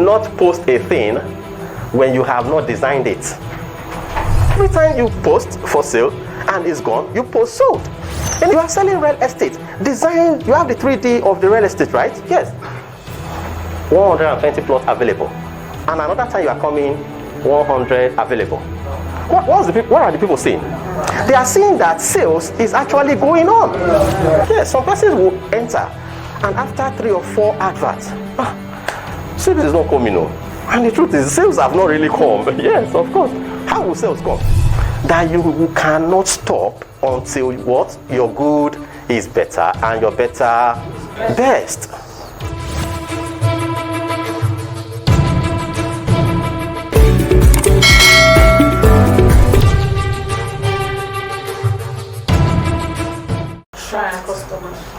not post a thing when you have not designed it. Every time you post for sale and it's gone, you post sold. And you are selling real estate. Design, you have the 3D of the real estate, right? Yes. 120 plots available. And another time you are coming, 100 available. What are the people saying? They are seeing that sales is actually going on. Yes, some persons will enter and after 3 or 4 adverts, sales is not coming on. And the truth is, sales have not really come. Yes, of course. How will sales come? That you cannot stop until what? Your good is better and your better best.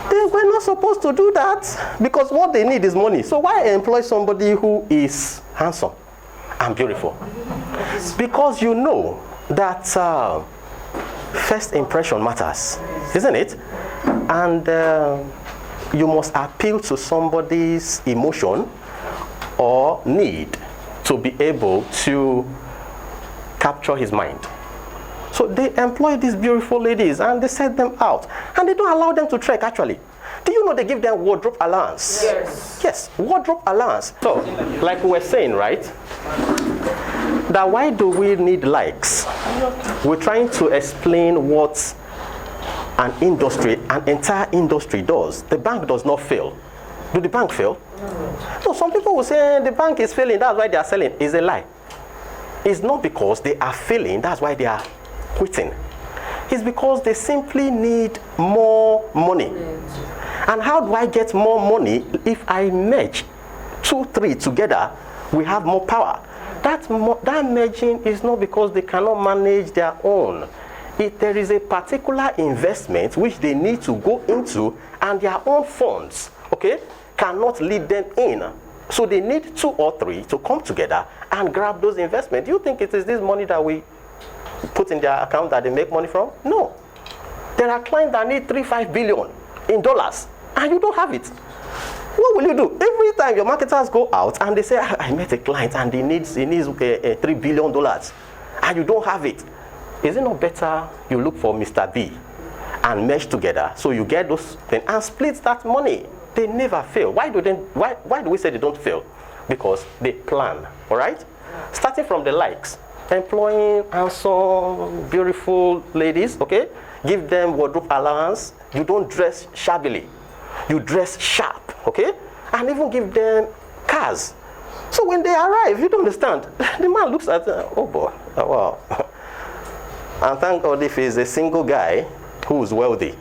They were not supposed to do that because what they need is money. So why employ somebody who is handsome and beautiful? Because you know that first impression matters, isn't it? And you must appeal to somebody's emotion or need to be able to capture his mind. So they employ these beautiful ladies and they set them out. And they don't allow them to trek actually. Do you know they give them wardrobe allowance? Yes. Yes, wardrobe allowance. So, like we were saying, right? That why do we need likes? We're trying to explain what an entire industry does. The bank does not fail. Do the bank fail? No, some people will say the bank is failing, that's why they are selling. It's a lie. It's not because they are failing, that's why they are quitting. It's because they simply need more money. And how do I get more money? If I merge 2, 3 together, we have more power. That merging is not because they cannot manage their own. If there is a particular investment which they need to go into and their own funds, okay, cannot lead them in. So they need 2 or 3 to come together and grab those investments. Do you think it is this money that we put in their account that they make money from? No. There are clients that need 3-5 billion in dollars and you don't have it. What will you do? Every time your marketers go out and they say, I met a client and he needs $3 billion and you don't have it. Is it not better you look for Mr. B and mesh together so you get those things and split that money? They never fail. Why do we say they don't fail? Because they plan, all right? Starting from the likes, employing handsome, beautiful ladies, okay? Give them wardrobe allowance. You don't dress shabbily. You dress sharp, okay? And even give them cars. So when they arrive, you don't understand. The man looks at, oh boy, oh, wow. And thank God if he's a single guy who is wealthy.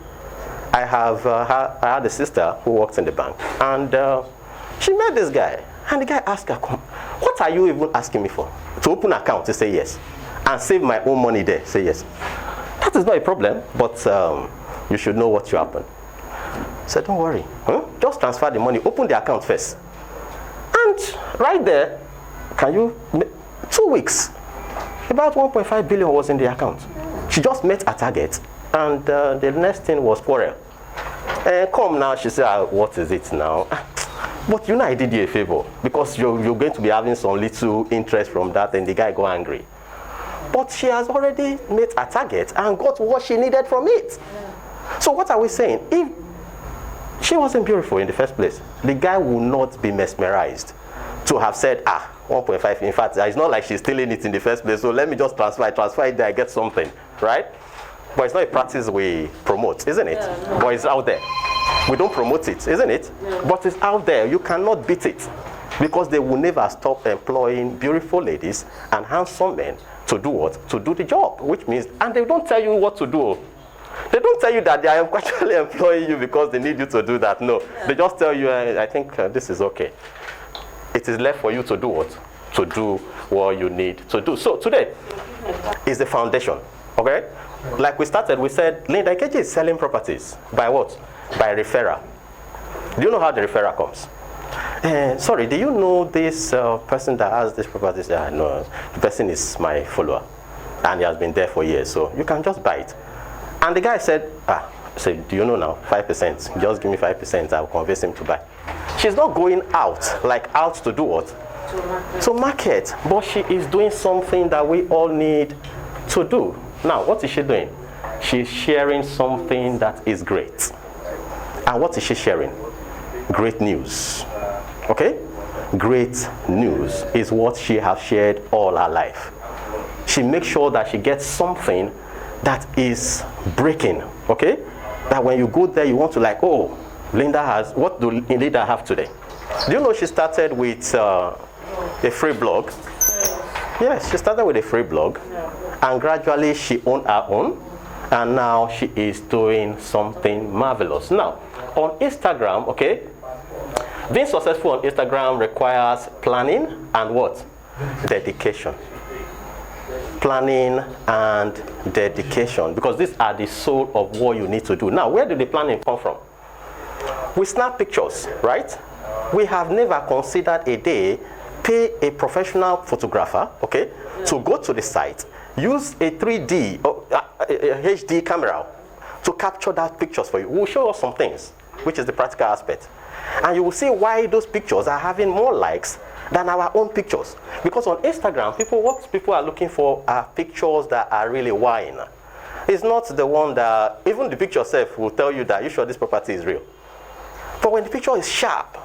I had a sister who works in the bank, and she met this guy, and the guy asked her, what are you even asking me for? To open an account? To say yes. And save my own money there? Say yes. That is not a problem, but you should know what will happen. So don't worry, just transfer the money, open the account first. And right there, 2 weeks, about 1.5 billion was in the account. She just met a target, and the next thing was quarrel. Come now, she said, what is it now? But you know I did you a favor, because you're going to be having some little interest from that, and the guy got angry. But she has already met a target and got what she needed from it. So what are we saying? If she wasn't beautiful in the first place, the guy will not be mesmerized to have said, 1.5. In fact, it's not like she's stealing it in the first place, so let me just transfer it there, I get something, right? But it's not a practice we promote, isn't it? Yeah, no. But it's out there. We don't promote it, isn't it? Yeah. But it's out there. You cannot beat it. Because they will never stop employing beautiful ladies and handsome men to do what? To do the job. Which means, and they don't tell you what to do. They don't tell you that they are actually employing you because they need you to do that. No. Yeah. They just tell you, I think this is okay. It is left for you to do what? To do what you need to do. So today is the foundation. Okay? Like we started, we said Linda Ikeji is selling properties. By what? By referral. Do you know how the referral comes? Sorry, do you know this person that has this property? No, the person is my follower. And he has been there for years, so you can just buy it. And the guy said, do you know now? 5%. Just give me 5%, I'll convince him to buy. She She's not going out, like out to do what? To market. But she is doing something that we all need to do. Now, what is she doing? She's sharing something that is great. And what is she sharing? Great news. Okay? Great news is what she has shared all her life. She makes sure that she gets something that is breaking. Okay? That when you go there, you want to like, oh, Linda has, what do Linda have today? Do you know she started with a free blog? Yes, she started with a free blog. And gradually she owned her own. And now she is doing something marvelous. Now, on Instagram, okay, being successful on Instagram requires planning and what? Dedication. Planning and dedication, because these are the soul of what you need to do. Now, where did the planning come from? We snap pictures, right? We have never considered a day, pay a professional photographer, okay, to go to the site, use a 3D or HD camera to capture that pictures for you. We'll show us some things, which is the practical aspect. And you will see why those pictures are having more likes than our own pictures. Because on Instagram, what people are looking for are pictures that are really wine. It's not the one that, even the picture itself will tell you that you sure this property is real. But when the picture is sharp,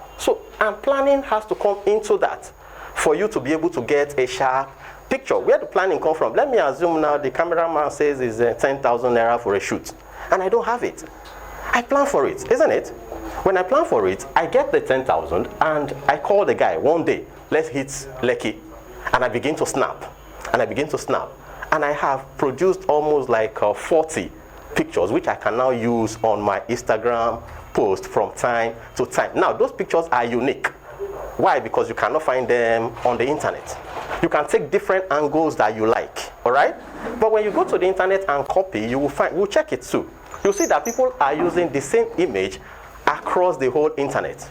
and planning has to come into that for you to be able to get a sharp picture. Where the planning come from? Let me assume now the cameraman says is 10,000 naira for a shoot, and I don't have it. I plan for it, isn't it? When I plan for it, I get the 10,000 and I call the guy one day, let's hit Lekki, and I begin to snap, and I begin to snap. And I have produced almost like 40 pictures, which I can now use on my Instagram post from time to time. Now, those pictures are unique. Why? Because you cannot find them on the internet. You can take different angles that you like, all right? But when you go to the internet and copy, you will find, we'll check it too. You'll see that people are using the same image across the whole internet.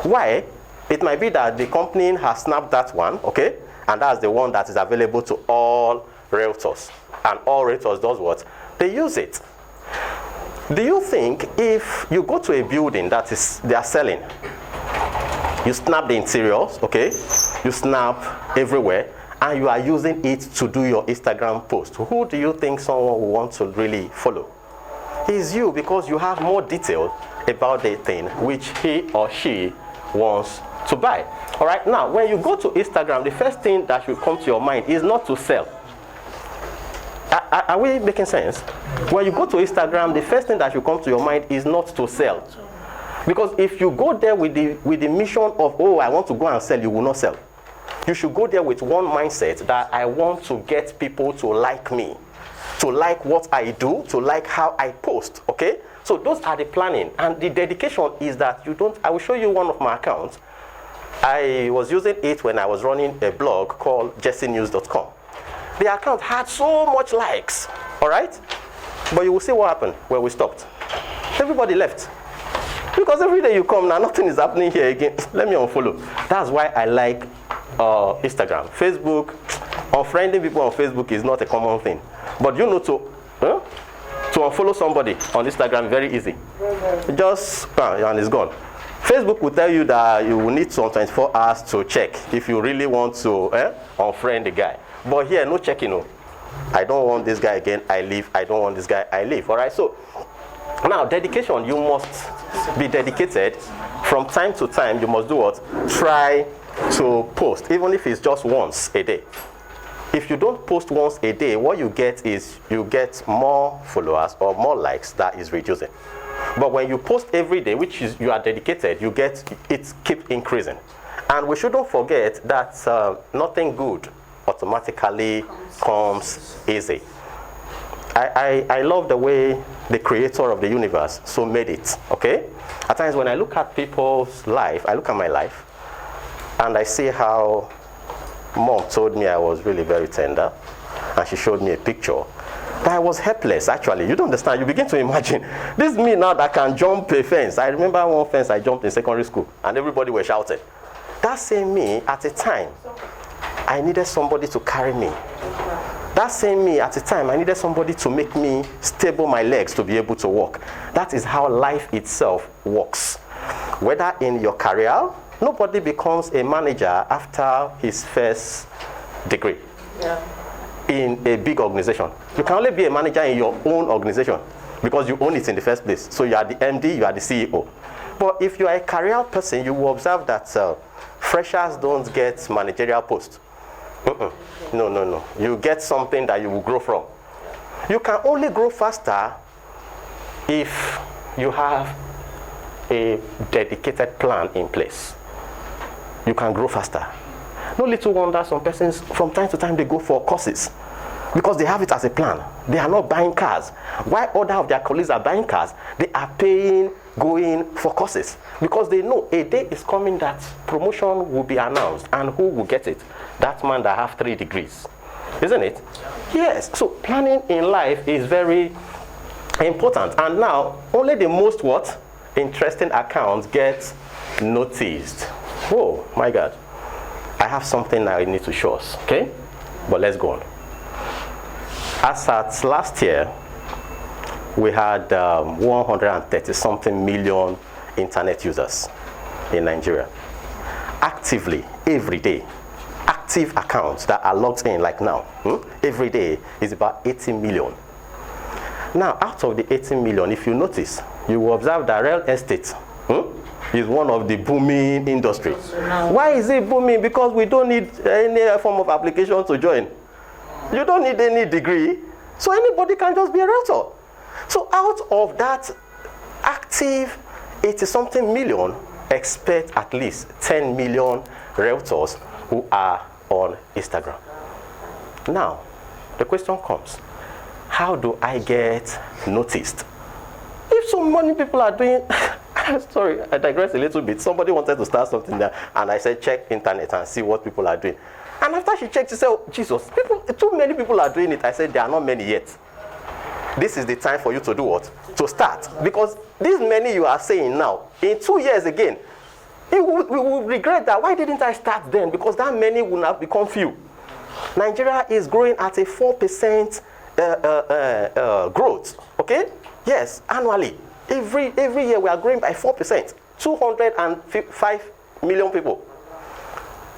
Why? It might be that the company has snapped that one, okay? And that's the one that is available to all realtors. And all realtors does what? They use it. Do you think if you go to a building that they are selling, you snap the interiors, okay? You snap everywhere, and you are using it to do your Instagram post. Who do you think someone will want to really follow? It's you, because you have more detail about the thing which he or she wants to buy. All right, now when you go to Instagram, the first thing that should come to your mind is not to sell. Are we making sense? When you go to Instagram, the first thing that should come to your mind is not to sell. Because if you go there with the mission of, oh, I want to go and sell, you will not sell. You should go there with one mindset that I want to get people to like me, to like what I do, to like how I post, okay? So those are the planning. And the dedication is that you don't, I will show you one of my accounts. I was using it when I was running a blog called jessenews.com. The account had so much likes, all right? But you will see what happened when we stopped. Everybody left. Because every day you come now, nothing is happening here again. Let me unfollow. That's why I like Instagram. Facebook, unfriending people on Facebook is not a common thing. But you know to unfollow somebody on Instagram, very easy. Just, and it's gone. Facebook will tell you that you will need some 24 hours to check if you really want to unfriend the guy. But here, no checking. No. I don't want this guy again, I leave. I don't want this guy, I leave. All right, so now dedication, you must be dedicated. From time to time, you must do what? Try to post, even if it's just once a day. If you don't post once a day, what you get is you get more followers or more likes. That is reducing. But when you post every day, which is you are dedicated, you get it keep increasing. And we shouldn't forget that nothing good automatically comes easy. I love the way the creator of the universe so made it, okay? At times when I look at people's life, I look at my life, and I see how mom told me I was really very tender, and she showed me a picture. But I was helpless, actually. You don't understand. You begin to imagine. This is me now that can jump a fence. I remember one fence I jumped in secondary school, and everybody were shouting. That same me, at a time, I needed somebody to carry me. That same me, at a time, I needed somebody to make me stable my legs to be able to walk. That is how life itself works. Whether in your career, nobody becomes a manager after his first degree. In a big organization. You can only be a manager in your own organization because you own it in the first place. So you are the MD, you are the CEO. But if you are a career person, you will observe that freshers don't get managerial posts. No. You get something that you will grow from. You can only grow faster if you have a dedicated plan in place. You can grow faster. No little wonder some persons from time to time they go for courses because they have it as a plan. They are not buying cars. While other of their colleagues are buying cars, they are going for courses because they know a day is coming that promotion will be announced, and who will get it? That man that have 3 degrees. Isn't it? Yes. So planning in life is very important. And now only the most interesting accounts get noticed. Oh my God. I have something I need to show us, okay? But let's go on. As at last year, we had 130 something million internet users in Nigeria. Actively, every day, active accounts that are logged in like now, every day is about 80 million. Now, out of the 80 million, if you notice, you will observe that real estate is one of the booming industry. Why is it booming? Because we don't need any form of application to join. You don't need any degree, so anybody can just be a realtor. So out of that active 80-something million, expect at least 10 million realtors who are on Instagram. Now, the question comes, how do I get noticed? If so many people are doing, sorry, I digress a little bit. Somebody wanted to start something there, and I said, check internet and see what people are doing. And after she checked, she said, oh, Jesus, too many people are doing it. I said, there are not many yet. This is the time for you to do what? To start. Because these many you are saying now, in 2 years again, we will regret that. Why didn't I start then? Because that many will have become few. Nigeria is growing at a 4% growth, okay? Yes, annually. Every year we are growing by 4%. 205 million people.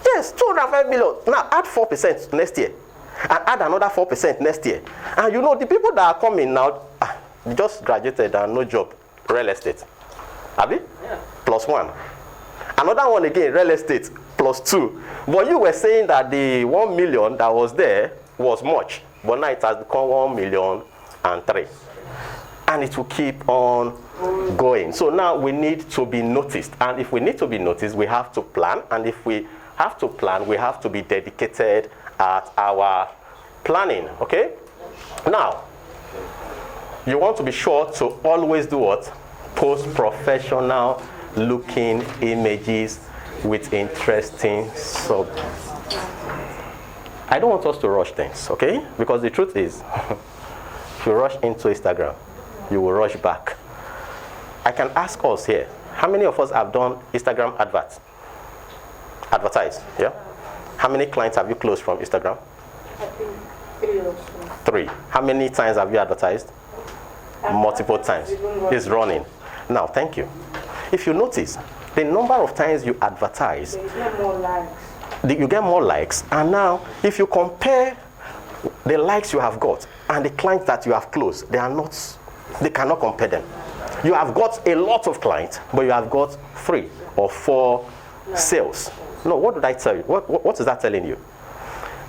Yes, 205 million. Now add 4% next year. And add another 4% next year. And you know, the people that are coming now, just graduated and no job. Real estate. Abi? Yeah. +1. Another one again, real estate, +2. But you were saying that the 1 million that was there was much. But now it has become 1,000,003. And it will keep on going. So now we need to be noticed. And if we need to be noticed, we have to plan. And if we have to plan, we have to be dedicated at our planning, okay? Now, you want to be sure to always do what? Post professional looking images with interesting subjects. I don't want us to rush things, okay? Because the truth is, if you rush into Instagram, you will rush back. I can ask us here, how many of us have done Instagram advertise, yeah? How many clients have you closed from Instagram? I think 3 or so. 3. How many times have you advertised? Multiple times. It's running. Now, thank you. If you notice, the number of times you advertise, you get more likes. You get more likes. And now, if you compare the likes you have got and the clients that you have closed, they cannot compare them. You have got a lot of clients, but you have got 3 or 4 sales. No, what did I tell you? What is that telling you?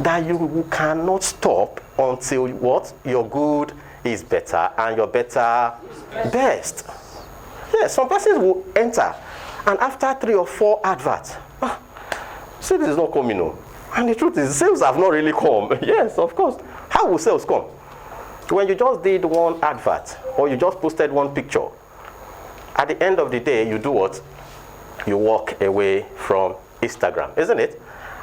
That you cannot stop until what? Your good is better and your better best. Yes, some persons will enter and after 3 or 4 adverts, sales is not coming on. And the truth is, sales have not really come. Yes, of course. How will sales come? When you just did one advert or you just posted one picture, at the end of the day, you do what? You walk away from Instagram, isn't it?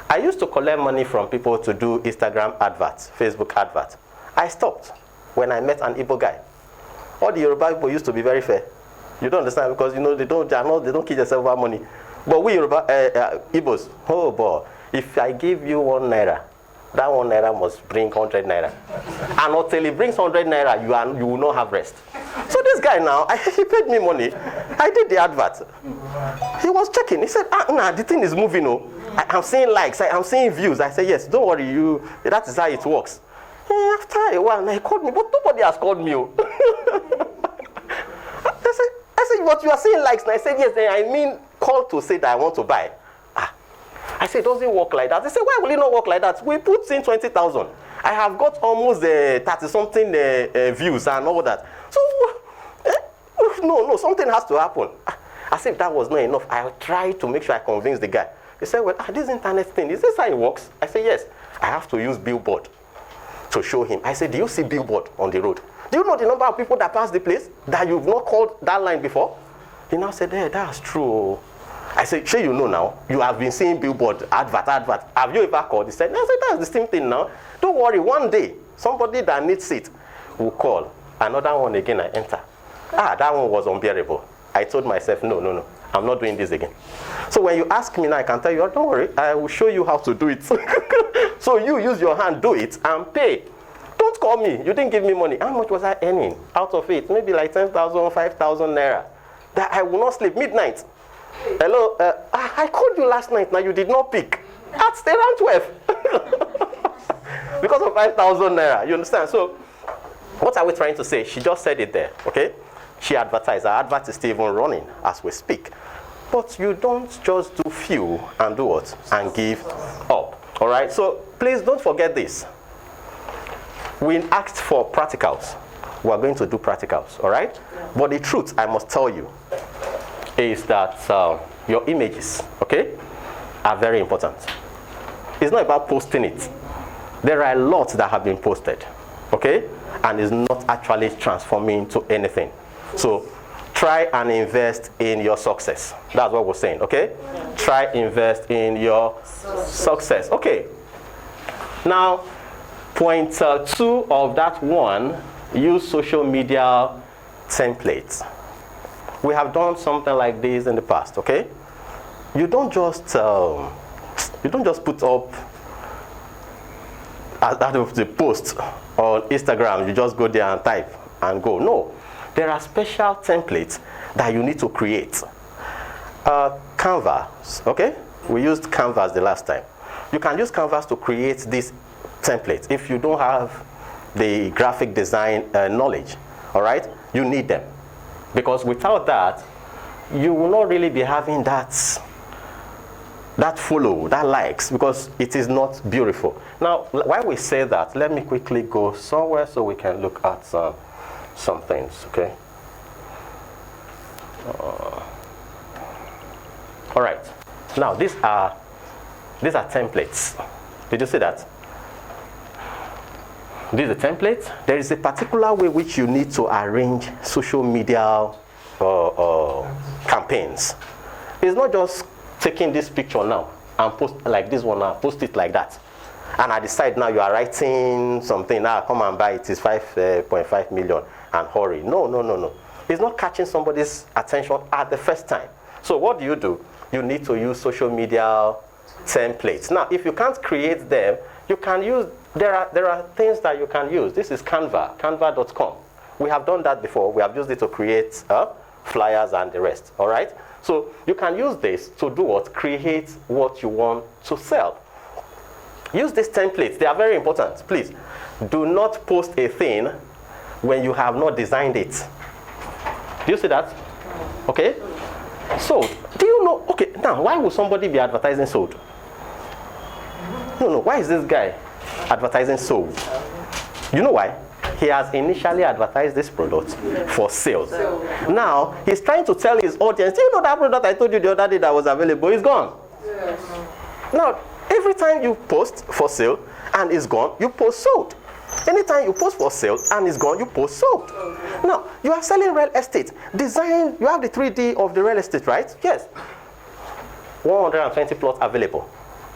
I used to collect money from people to do Instagram adverts, Facebook adverts. I stopped when I met an Igbo guy. All the Yoruba people used to be very fair. You don't understand because you know they don't kill themselves over money. But we Yoruba Igbos, oh boy, if I give you 1 naira, that 1 naira must bring 100 naira. And until he brings 100 naira, you will not have rest. So this guy now, he paid me money. I did the advert. He was checking. He said, nah, the thing is moving. Oh. I'm seeing likes. I'm seeing views. I said, yes, don't worry. That is how it works. After a while, he called me, but nobody has called me. Oh. I said, but you are seeing likes. And I said, yes, I mean, call to say that I want to buy. I said, it doesn't work like that. They said, why will it not work like that? We put in 20,000. I have got almost 30-something views and all that. So, no, something has to happen. As if that was not enough, I tried to make sure I convinced the guy. He said, well, this internet thing, is this how it works? I said, yes. I have to use billboard to show him. I said, do you see billboard on the road? Do you know the number of people that pass the place that you've not called that line before? He now said, yeah, that's true. I said, sure, you know now. You have been seeing billboard, advert. Have you ever called? He said, I said, that's the same thing now. Don't worry, one day, somebody that needs it will call. Another one again, I enter. That one was unbearable. I told myself, no, I'm not doing this again. So when you ask me now, I can tell you, don't worry, I will show you how to do it. So you use your hand, do it, and pay. Don't call me. You didn't give me money. How much was I earning out of it? Maybe like 10,000, 5,000 naira. That I will not sleep midnight. Hello, I called you last night. Now you did not pick. At around 12. Because of 5,000 naira. You understand? So, what are we trying to say? She just said it there. Okay? She advertised. Her advert is still even running as we speak. But you don't just do few and do what? And give up. All right? So, please don't forget this. We asked for practicals. We are going to do practicals. All right? Yeah. But the truth, I must tell you, is that your images, okay, are very important. It's not about posting it. There are a lot that have been posted, okay, and is not actually transforming to anything. So try and invest in your success. That's what we're saying, okay? Yeah. Try invest in your success. Okay. Now, point 2 of that one, use social media templates. We have done something like this in the past, okay? You don't just put up out of the post on Instagram. You just go there and type and go. No, there are special templates that you need to create. Canvas, okay? We used Canvas the last time. You can use Canvas to create this template if you don't have the graphic design knowledge. All right, you need them. Because without that, you will not really be having that follow, that likes, because it is not beautiful. Now, while we say that, let me quickly go somewhere so we can look at some things, okay? All right. Now, these are templates. Did you see that? This is a template. There is a particular way which you need to arrange social media campaigns. It's not just taking this picture now and post like this one now, post it like that. And I decide now you are writing something, now come and buy it, it's 5.5 million and hurry. No. It's not catching somebody's attention at the first time. So what do? You need to use social media templates. Now, if you can't create them, you can use, there are things that you can use. This is Canva, canva.com. We have done that before. We have used it to create flyers and the rest, all right? So you can use this to do what? Create what you want to sell. Use these templates. They are very important. Please, do not post a thing when you have not designed it. Do you see that? Okay? Sold. Do you know? Okay, now, why would somebody be advertising sold? No. Why is this guy advertising sold? You know why? He has initially advertised this product for sales. Now, he's trying to tell his audience, do you know that product I told you the other day that was available? It's gone. Yes. Now, every time you post for sale and it's gone, you post sold. Anytime you post for sale and it's gone, you post sold. Now, you are selling real estate. Design, you have the 3D of the real estate, right? Yes. 120 plots available.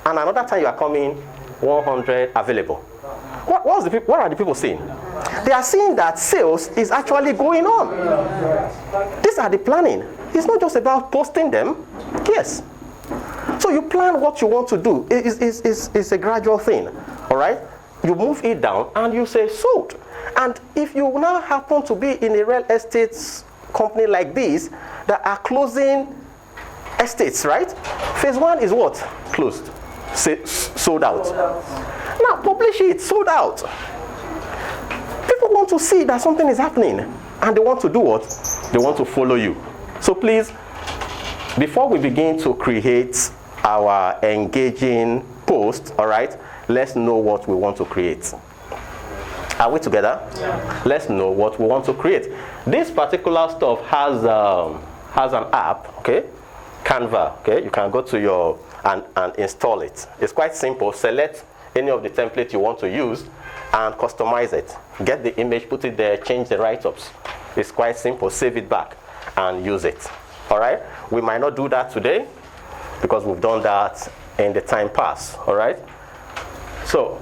And another time you are coming, 100 available. What are the people saying? They are seeing that sales is actually going on. These are the planning. It's not just about posting them. Yes. So you plan what you want to do. It's a gradual thing. All right? You move it down and you say sold. And if you now happen to be in a real estate company like this that are closing estates, right? Phase 1 is what? Closed. Sold out. Now publish it, sold out. People want to see that something is happening, and they want to do what? They want to follow you. So please, before we begin to create our engaging post, all right, let's know what we want to create. Are we together? Yeah. Let's know what we want to create. This particular stuff has an app, okay? Canva, okay? You can go to your and install it. It's quite simple. Select any of the templates you want to use and customize it. Get the image, put it there, change the write-ups. It's quite simple. Save it back and use it. All right? We might not do that today because we've done that in the time past. All right? So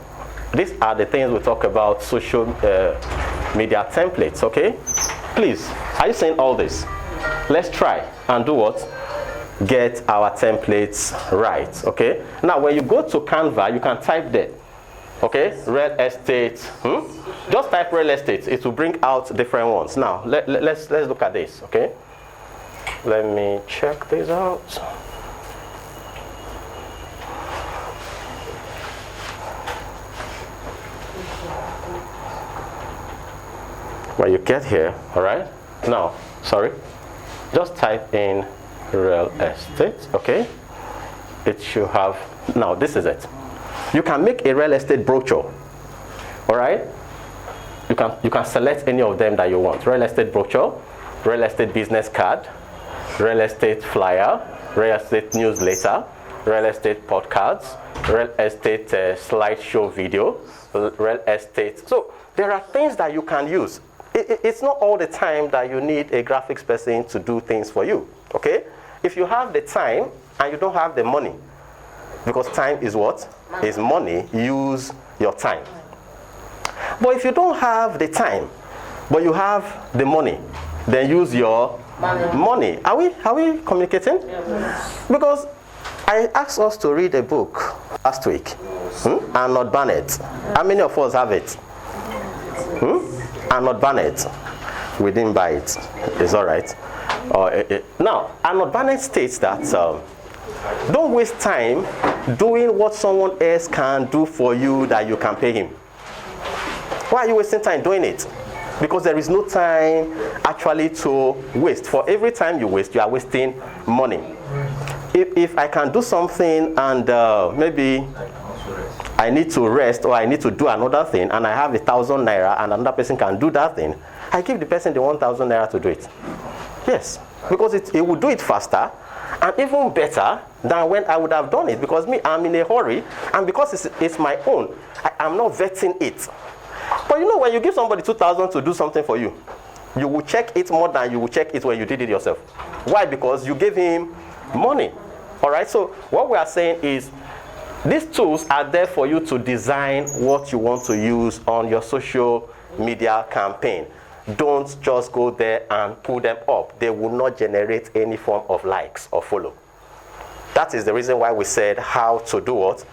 these are the things we talk about, social media templates, okay? Please, are you saying all this? Let's try and do what? Get our templates right, okay? Now, when you go to Canva, you can type there, okay? Real estate, just type real estate. It will bring out different ones. Now, let's look at this, okay? Let me check this out. When you get here, all right? Now, sorry, just type in real estate, okay? It should have, now this is it. You can make a real estate brochure, all right? You can select any of them that you want. Real estate brochure, real estate business card, real estate flyer, real estate newsletter, real estate podcasts, real estate slideshow video, real estate. So there are things that you can use. It's not all the time that you need a graphics person to do things for you, okay? If you have the time and you don't have the money, because time is what? Is money, use your time. But if you don't have the time, but you have the money, then use your money. Are we communicating? Yes. Because I asked us to read a book last week, and not ban it. How many of us have it? And not ban it. We didn't buy it. It's all right. Now, Arnold Barnett states that don't waste time doing what someone else can do for you that you can pay him. Why are you wasting time doing it? Because there is no time actually to waste. For every time you waste, you are wasting money. If I can do something and maybe I need to rest or I need to do another thing and I have 1,000 naira and another person can do that thing, I give the person the 1,000 naira to do it. Yes, because it will do it faster and even better than when I would have done it, because me, I'm in a hurry, and because it's my own, I'm not vetting it. But you know, when you give somebody 2,000 to do something for you, you will check it more than you will check it when you did it yourself. Why? Because you gave him money. All right, so what we are saying is these tools are there for you to design what you want to use on your social media campaign. Don't just go there and pull them up. They will not generate any form of likes or follow. That is the reason why we said how to do what?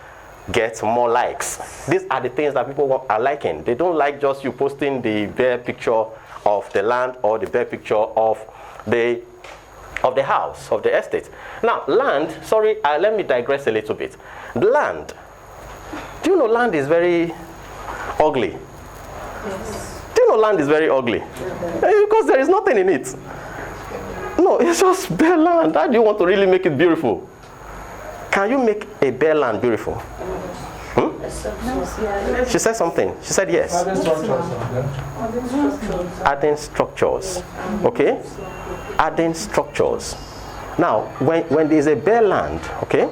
Get more likes. These are the things that people are liking. They don't like just you posting the bare picture of the land or the bare picture of the house, of the estate. Now, land, sorry, let me digress a little bit. Land. Do you know land is very ugly? Yes. Do you know land is very ugly? Because there is nothing in it. No, it's just bare land. How do you want to really make it beautiful? Can you make a bare land beautiful? She said something. She said yes. Adding structures. Okay? Adding structures. Now, when there's a bare land, okay,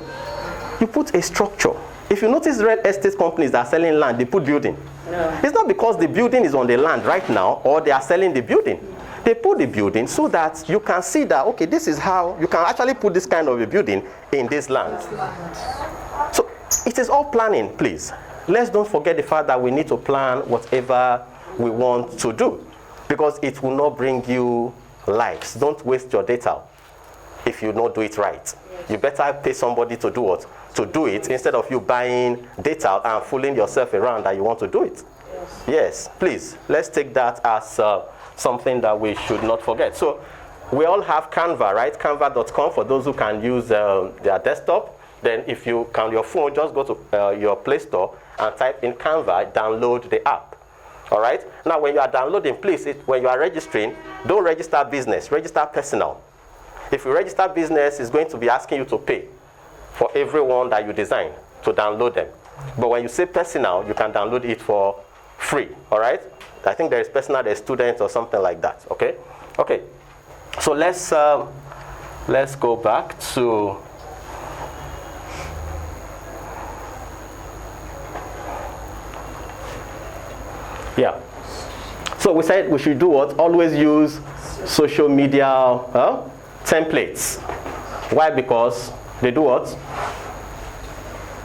you put a structure. If you notice real estate companies that are selling land, they put building. No. It's not because the building is on the land right now or they are selling the building. They put the building so that you can see that, okay, this is how you can actually put this kind of a building in this land. So it is all planning, please. Let's don't forget the fact that we need to plan whatever we want to do, because it will not bring you likes. Don't waste your data if you don't do it right. You better pay somebody to do what? To do it, instead of you buying data and fooling yourself around that you want to do it. Yes, please, let's take that as something that we should not forget. So we all have Canva, right? Canva.com for those who can use their desktop. Then if you can on your phone, just go to your Play Store and type in Canva, download the app. All right? Now when you are downloading, please, when you are registering, don't register business, register personal. If you register business, it's going to be asking you to pay for everyone that you design to download them. But when you say personal, you can download it for free. All right? I think there is personal, there's student or something like that. Okay? Okay. So let's go back to So we said we should do what? Always use social media templates. Why? Because they do what?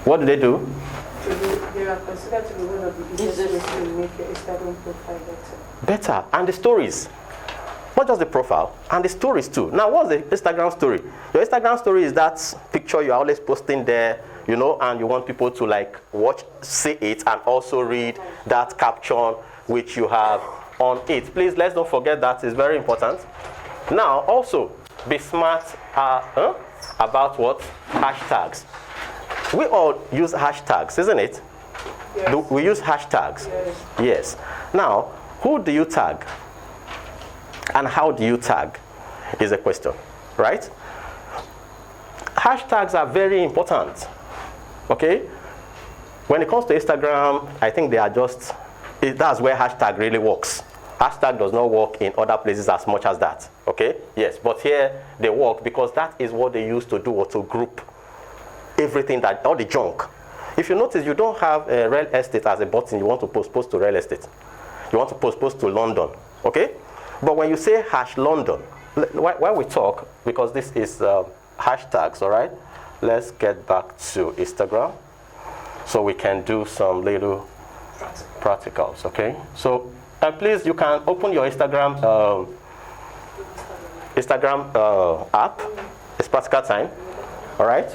What do they do? They are considered to be one of the easiest ways to make your Instagram profile better. And the stories. Not just the profile, and the stories too. Now, what's the Instagram story? Your Instagram story is that picture you're always posting there, you know, and you want people to like watch, see it, and also read that caption which you have on it. Please, let's don't forget that. It's very important. Now, also, be smart about what? Hashtags. We all use hashtags, isn't it? Yes. We use hashtags. Yes. Yes. Now, who do you tag? And how do you tag is a question, right? Hashtags are very important, okay? When it comes to Instagram, I think they are just, that's where hashtag really works. Hashtag does not work in other places as much as that, okay? Yes, but here they work because that is what they use to do or to group everything, that all the junk. If you notice, you don't have real estate as a button. You want to post to real estate. You want to post to London, okay? But when you say #London, while we talk, because this is hashtags, all right? Let's get back to Instagram so we can do some little practicals, okay? So please, you can open your Instagram app. It's practical time, all right?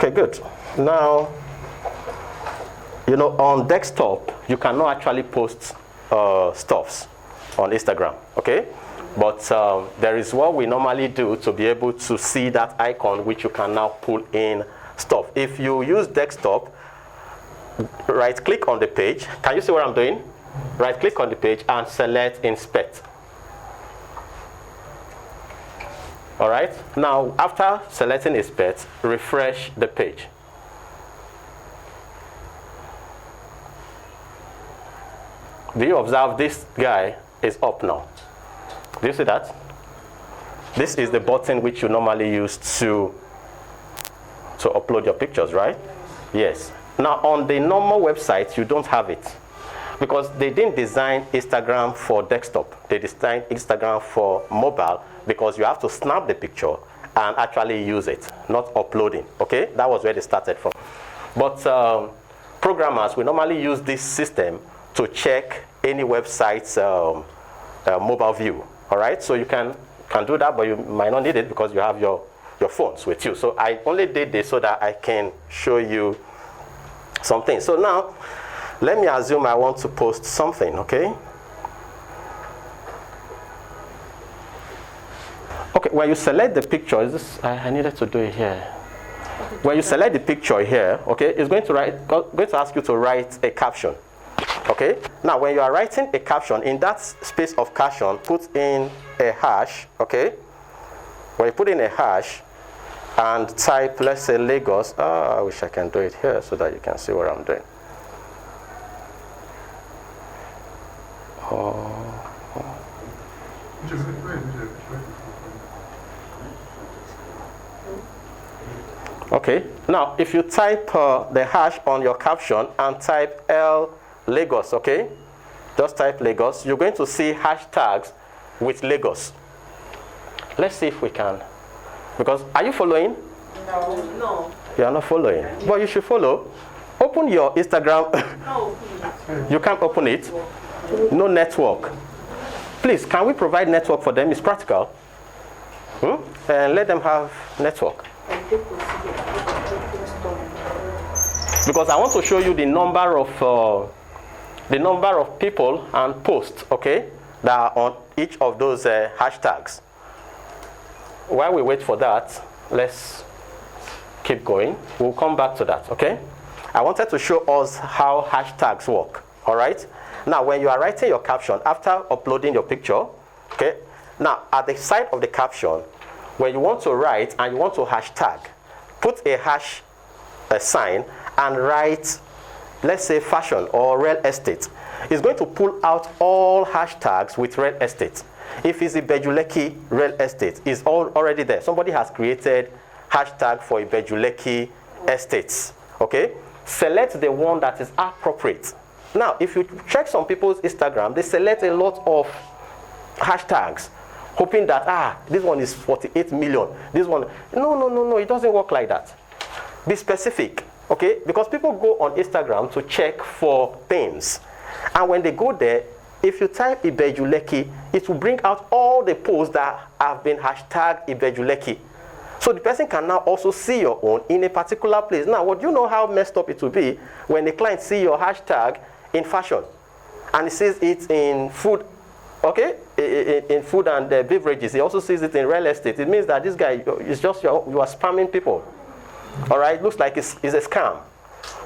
Okay, good. Now, you know, on desktop, you cannot actually post stuffs on Instagram, okay? But there is what we normally do to be able to see that icon, which you can now pull in stuff. If you use desktop, right-click on the page. Can you see what I'm doing? Right-click on the page and select Inspect. All right. Now, after selecting Inspect, refresh the page. Do you observe this guy is up now? Do you see that? This is the button which you normally use to upload your pictures, right? Yes. Now, on the normal website, you don't have it because they didn't design Instagram for desktop. They designed Instagram for mobile, because you have to snap the picture and actually use it, not uploading, okay? That was where they started from. But programmers, we normally use this system to check any website's mobile view, all right? So you can do that, but you might not need it because you have your phones with you. So I only did this so that I can show you something. So now, let me assume I want to post something, okay? Okay, when you select the picture, I needed to do it here. When you select the picture here, okay, it's going to ask you to write a caption. Okay? Now, when you are writing a caption, in that space of caption, put in a hash, okay? When you put in a hash and type, let's say Lagos. I wish I can do it here so that you can see what I'm doing. Okay, now if you type the hash on your caption and type Lagos, okay? Just type Lagos. You're going to see hashtags with Lagos. Let's see if we can. Because, are you following? No. You are not following. But you should follow. Open your Instagram. No. You can't open it. No network. Please, can we provide network for them? It's practical. and let them have network. Because I want to show you the number of people and posts, okay, that are on each of those hashtags. While we wait for that, let's keep going. We'll come back to that, okay? I wanted to show us how hashtags work, all right? Now, when you are writing your caption, after uploading your picture, okay, now at the side of the caption, when you want to write and you want to hashtag, put a hash sign and write, let's say, fashion or real estate. It's going to pull out all hashtags with real estate. If it's Ibejuleki real estate, it's already there. Somebody has created hashtag for Ibejuleki estates, okay? Select the one that is appropriate. Now, if you check some people's Instagram, they select a lot of hashtags, hoping that, this one is 48 million. This one, no, it doesn't work like that. Be specific, okay? Because people go on Instagram to check for things. And when they go there, if you type Ibejuleki, it will bring out all the posts that have been hashtag Ibejuleki. So the person can now also see your own in a particular place. Now, what do you know how messed up it will be when the client see your hashtag in fashion and he sees it in food, okay, in food and beverages. He also sees it in real estate. It means that this guy is just, you are spamming people. All right, looks like it's a scam.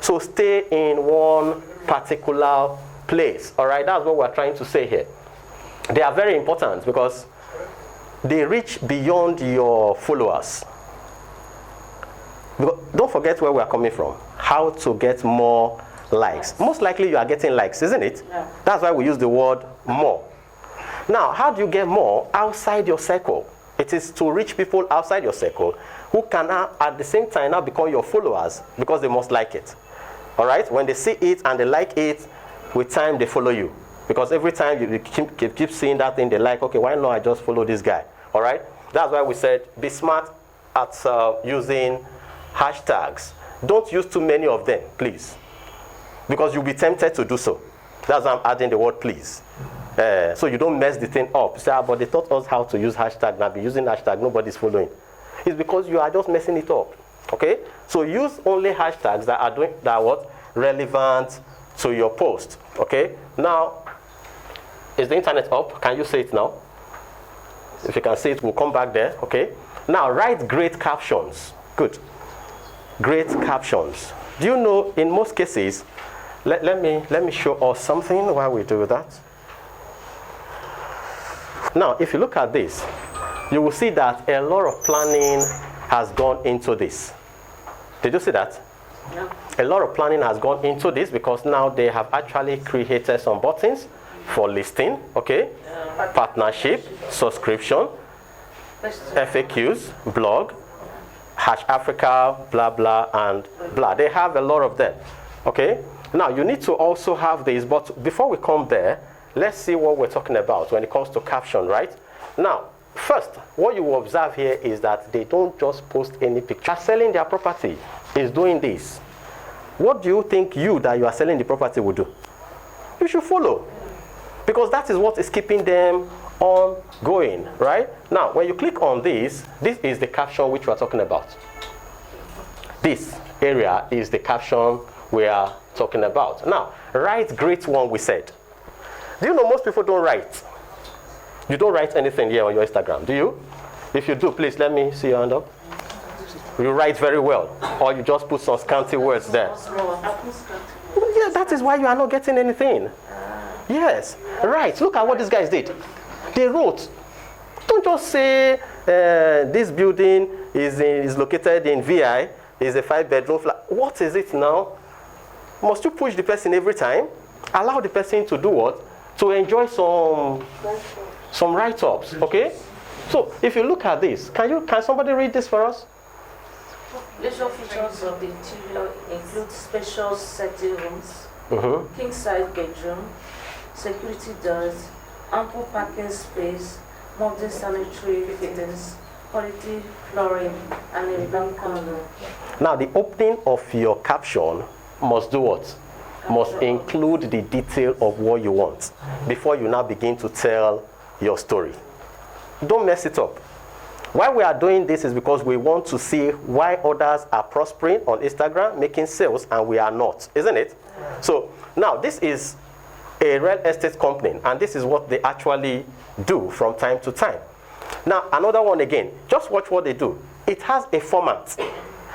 So stay in one particular place. All right, that's what we're trying to say here. They are very important because they reach beyond your followers. Don't forget where we are coming from. How to get more likes. Most likely you are getting likes, isn't it? Yeah. That's why we use the word more. Now, how do you get more outside your circle? It is to reach people outside your circle who can now, at the same time, now become your followers because they must like it. All right? When they see it and they like it, with time they follow you. Because every time you keep seeing that thing, they like, okay, why not I just follow this guy? All right? That's why we said be smart at using hashtags. Don't use too many of them, please. Because you'll be tempted to do so. That's why I'm adding the word please. So you don't mess the thing up. Say, but they taught us how to use hashtag. Now be using hashtag, nobody's following. It's because you are just messing it up. Okay? So use only hashtags that are what? Relevant to your post. Okay? Now, is the internet up? Can you see it now? If you can see it, we'll come back there. Okay? Now, write great captions. Good. Great captions. Do you know, in most cases, let me show us something while we do that. Now, if you look at this, you will see that a lot of planning has gone into this. Did you see that? Yeah. A lot of planning has gone into this because now they have actually created some buttons for listing, okay? Partnership, subscription, FAQs, blog, #Africa, blah, blah, and blah. They have a lot of them, okay? Now, you need to also have this, but before we come there, let's see what we're talking about when it comes to caption, right? Now, first, what you will observe here is that they don't just post any picture. Selling their property is doing this. What do you think you that you are selling the property will do? You should follow. Because that is what is keeping them on going, right? Now, when you click on this is the caption which we are talking about. This area is the caption we are talking about. Now, write great one, we said. Do you know most people don't write? You don't write anything here on your Instagram, do you? If you do, please let me see your hand up. You write very well, or you just put some scanty words there. Yeah, that is why you are not getting anything. Yes, right. Look at what these guys did. They wrote. Don't just say this building is located in VI, is a 5-bedroom flat. What is it now? Must you push the person every time? Allow the person to do what? To enjoy some write-ups, okay? So if you look at this, can somebody read this for us? Leisure features of the interior include spacious setting rooms, king-size bedroom, security doors, ample parking space, modern sanitary fittings, quality flooring, and a bank corner. Now, the opening of your caption must do what? Must include the detail of what you want before you now begin to tell your story. Don't mess it up. Why we are doing this is because we want to see why others are prospering on Instagram, making sales, and we are not, isn't it? So now this is a real estate company, and this is what they actually do from time to time. Now another one again, just watch what they do. It has a format.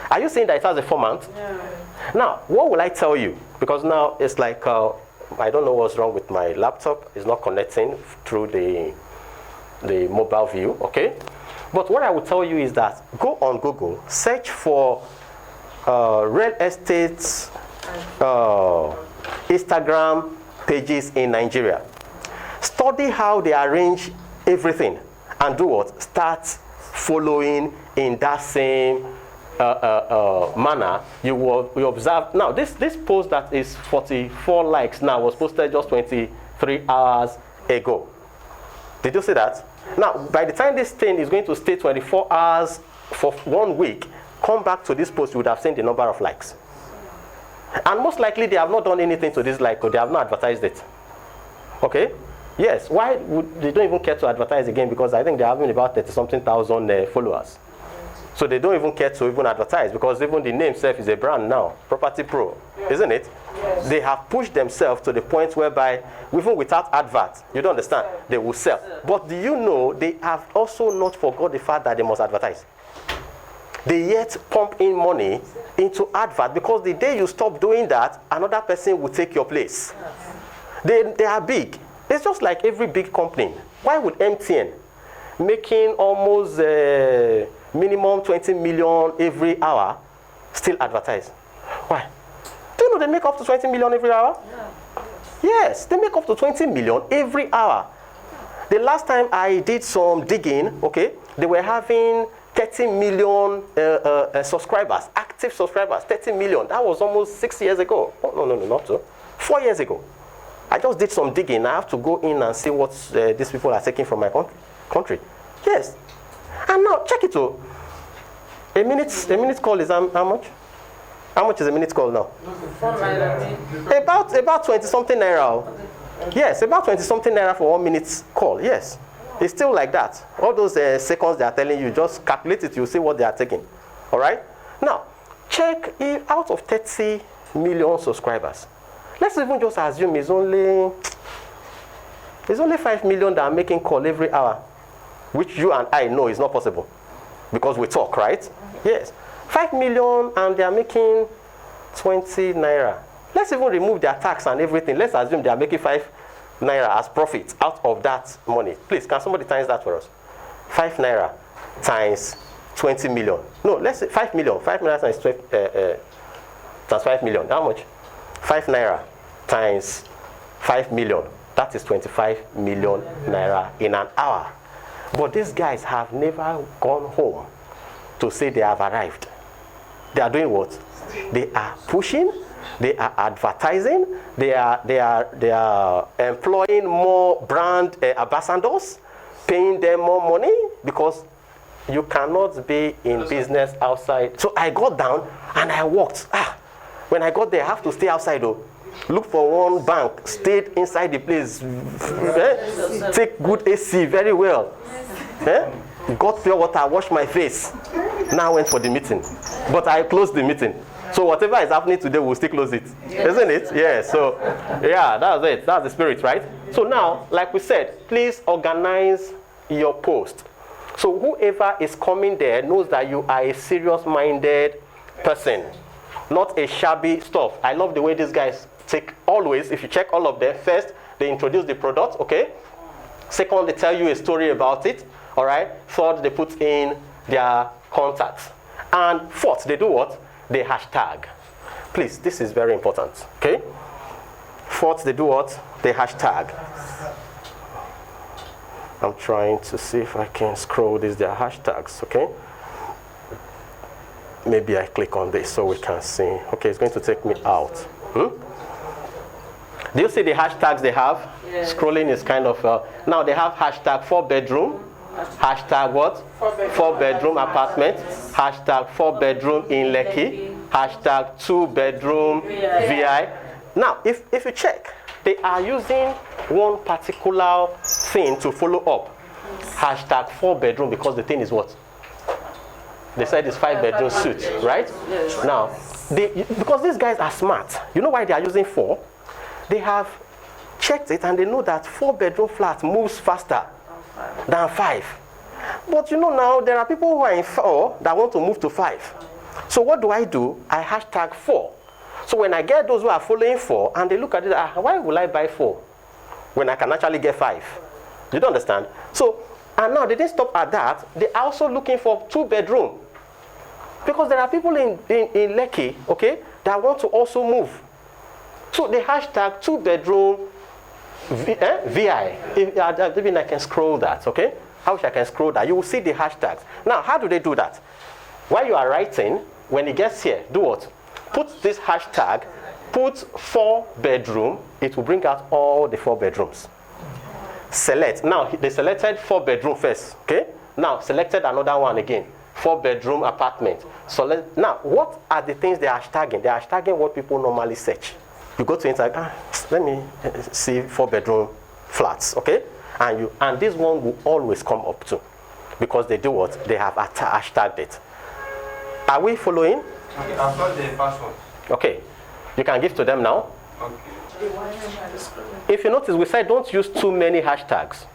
Are you saying that it has a format? Yeah. Now, what will I tell you? Because now it's like, I don't know what's wrong with my laptop. It's not connecting through the mobile view, okay? But what I will tell you is that go on Google, search for real estate Instagram pages in Nigeria. Study how they arrange everything and do what? Start following in that same manner. You observe. Now this post that is 44 likes now was posted just 23 hours ago. Did you see that? Now by the time this thing is going to stay 24 hours for 1 week, come back to this post, you would have seen the number of likes. And most likely they have not done anything to this like, or they have not advertised it. Okay? Yes. Why would they don't even care to advertise again? Because I think they're having about 30-something thousand followers. So they don't even care to even advertise, because even the name itself is a brand now, Property Pro, isn't it? Yes. They have pushed themselves to the point whereby, even without advert, you don't understand, they will sell. But do you know, they have also not forgot the fact that they must advertise. They yet pump in money into advert, because the day you stop doing that, another person will take your place. They are big. It's just like every big company. Why would MTN, making almost minimum 20 million every hour, still advertise? Why? Do you know they make up to 20 million every hour? Yeah. Yes, they make up to 20 million every hour. The last time I did some digging, okay, they were having 30 million subscribers, active subscribers, 30 million. That was almost 6 years ago. Oh, no, not so. 4 years ago. I just did some digging. I have to go in and see what these people are taking from my country. Yes. And now, check it out. A minute call is how much? How much is a minute call now? About 20-something naira. Yes, about 20-something naira for 1 minute call. Yes. It's still like that. All those seconds they are telling you, just calculate it, you'll see what they are taking. All right? Now, check if out of 30 million subscribers, let's even just assume it's only 5 million that are making call every hour, which you and I know is not possible, because we talk, right? Yes. 5 million and they are making 20 naira. Let's even remove their tax and everything. Let's assume they are making 5 naira as profit out of that money. Please, can somebody times that for us? 5 naira times 20 million. No, let's say 5 million. 5 naira times 5 million. How much? 5 naira times 5 million. That is 25 million naira in an hour. But these guys have never gone home to say they have arrived. They are doing what? They are pushing, they are advertising, they are employing more brand ambassadors, paying them more money, because you cannot be in business outside. So I got down and I walked. When I got there, I have to stay outside though. Look for one bank, stayed inside the place, take good AC very well. Got pure water, washed my face. Now I went for the meeting. But I closed the meeting. So whatever is happening today, we'll still close it. Isn't it? Yeah, so, yeah, that's it. That's the spirit, right? So now, like we said, please organize your post. So whoever is coming there knows that you are a serious-minded person, not a shabby stuff. I love the way these guys take always, if you check all of them, first, they introduce the product, okay? Second, they tell you a story about it, all right? Third, they put in their contacts. And fourth, they do what? They hashtag. Please, this is very important, okay? Fourth, they do what? They hashtag. I'm trying to see if I can scroll these, their hashtags, okay? Maybe I click on this so we can see. Okay, it's going to take me out. Do you see the hashtags they have? Yeah. Scrolling is kind of, now they have hashtag 4-bedroom, hashtag what? 4-bedroom apartment, hashtag 4-bedroom in Lekki, hashtag 2-bedroom VI. Now, if you check, they are using one particular thing to follow up. Hashtag 4-bedroom, because the thing is what? They said it's 5-bedroom suite, right? Yes. Now, because these guys are smart, you know why they are using 4? They have checked it and they know that 4-bedroom flat moves faster than 5. But you know now, there are people who are in 4 that want to move to 5. So what do? I hashtag 4. So when I get those who are following 4 and they look at it, why will I buy 4 when I can actually get 5? You don't understand? So, and now they didn't stop at that. They're also looking for 2-bedroom. Because there are people in Lekki, okay, that want to also move. So they hashtag 2-bedroom VI. Maybe I can scroll that, okay? I wish I can scroll that. You will see the hashtags. Now, how do they do that? While you are writing, when it gets here, do what? Put this hashtag, put 4-bedroom, it will bring out all the 4 bedrooms. Select. Now, they selected 4-bedroom first, okay? Now, selected another one again. 4-bedroom apartment. So now, what are the things they are hashtagging? They are hashtagging what people normally search. You go to internet, let me see 4-bedroom flats, okay? And this one will always come up too. Because they do what? They have hashtagged it. Are we following? Okay, I've got the password. Okay. You can give to them now. Okay. If you notice, we said don't use too many hashtags.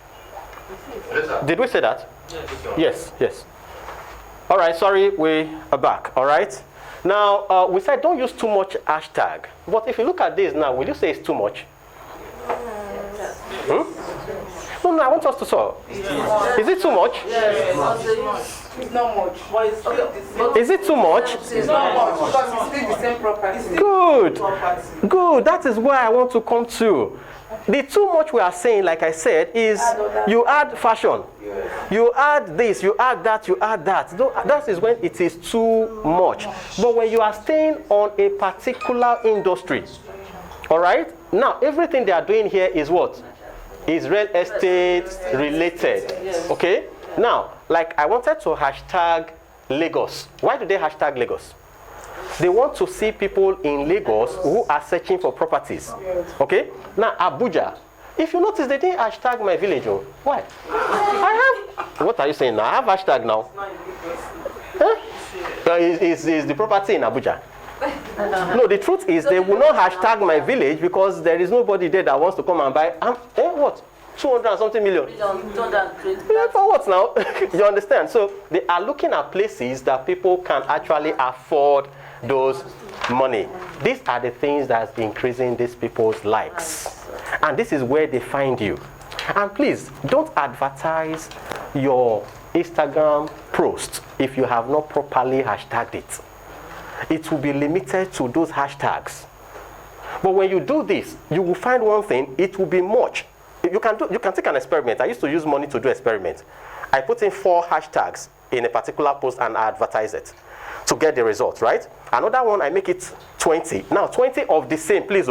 Yes, sir. Did we say that? Yes. Yes. All right, sorry, we are back. All right. Now, we said don't use too much hashtag. But if you look at this now, will you say it's too much? No, I want us to solve. Is it too much? Yes. It's not much. Is it too much? It's not much because it's still the same property. Good. Good. That is where I want to come to. The too much we are saying, like I said, is you add fashion. You add this, you add that, you add that. That is when it is too much. But when you are staying on a particular industry, all right? Now, everything they are doing here is what? Is real estate related. Okay? Now, like I wanted to hashtag Lagos. Why do they hashtag Lagos? They want to see people in Lagos who are searching for properties. Okay? Now, Abuja. If you notice, they didn't hashtag my village. Oh. Why? I have. What are you saying now? I have hashtag now. Huh? Is the property in Abuja? No, the truth is they will not hashtag my village because there is nobody there that wants to come and buy. What? 200 and something million. For what now? You understand? So they are looking at places that people can actually afford those money. These are the things that's increasing these people's likes. And this is where they find you. And please, don't advertise your Instagram post if you have not properly hashtagged it. It will be limited to those hashtags. But when you do this, you will find one thing, it will be much. You can take an experiment. I used to use money to do experiments. I put in 4 hashtags in a particular post and I advertise it to get the results, right? Another one, I make it 20. Now, 20 of the same, please,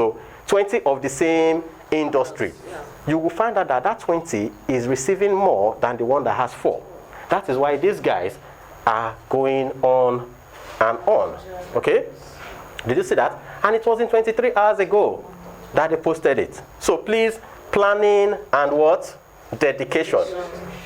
20 of the same industry. You will find out that 20 is receiving more than the one that has 4. That is why these guys are going on and on. Okay? Did you see that? And it was in 23 hours ago that they posted it. So please, planning and what? Dedication.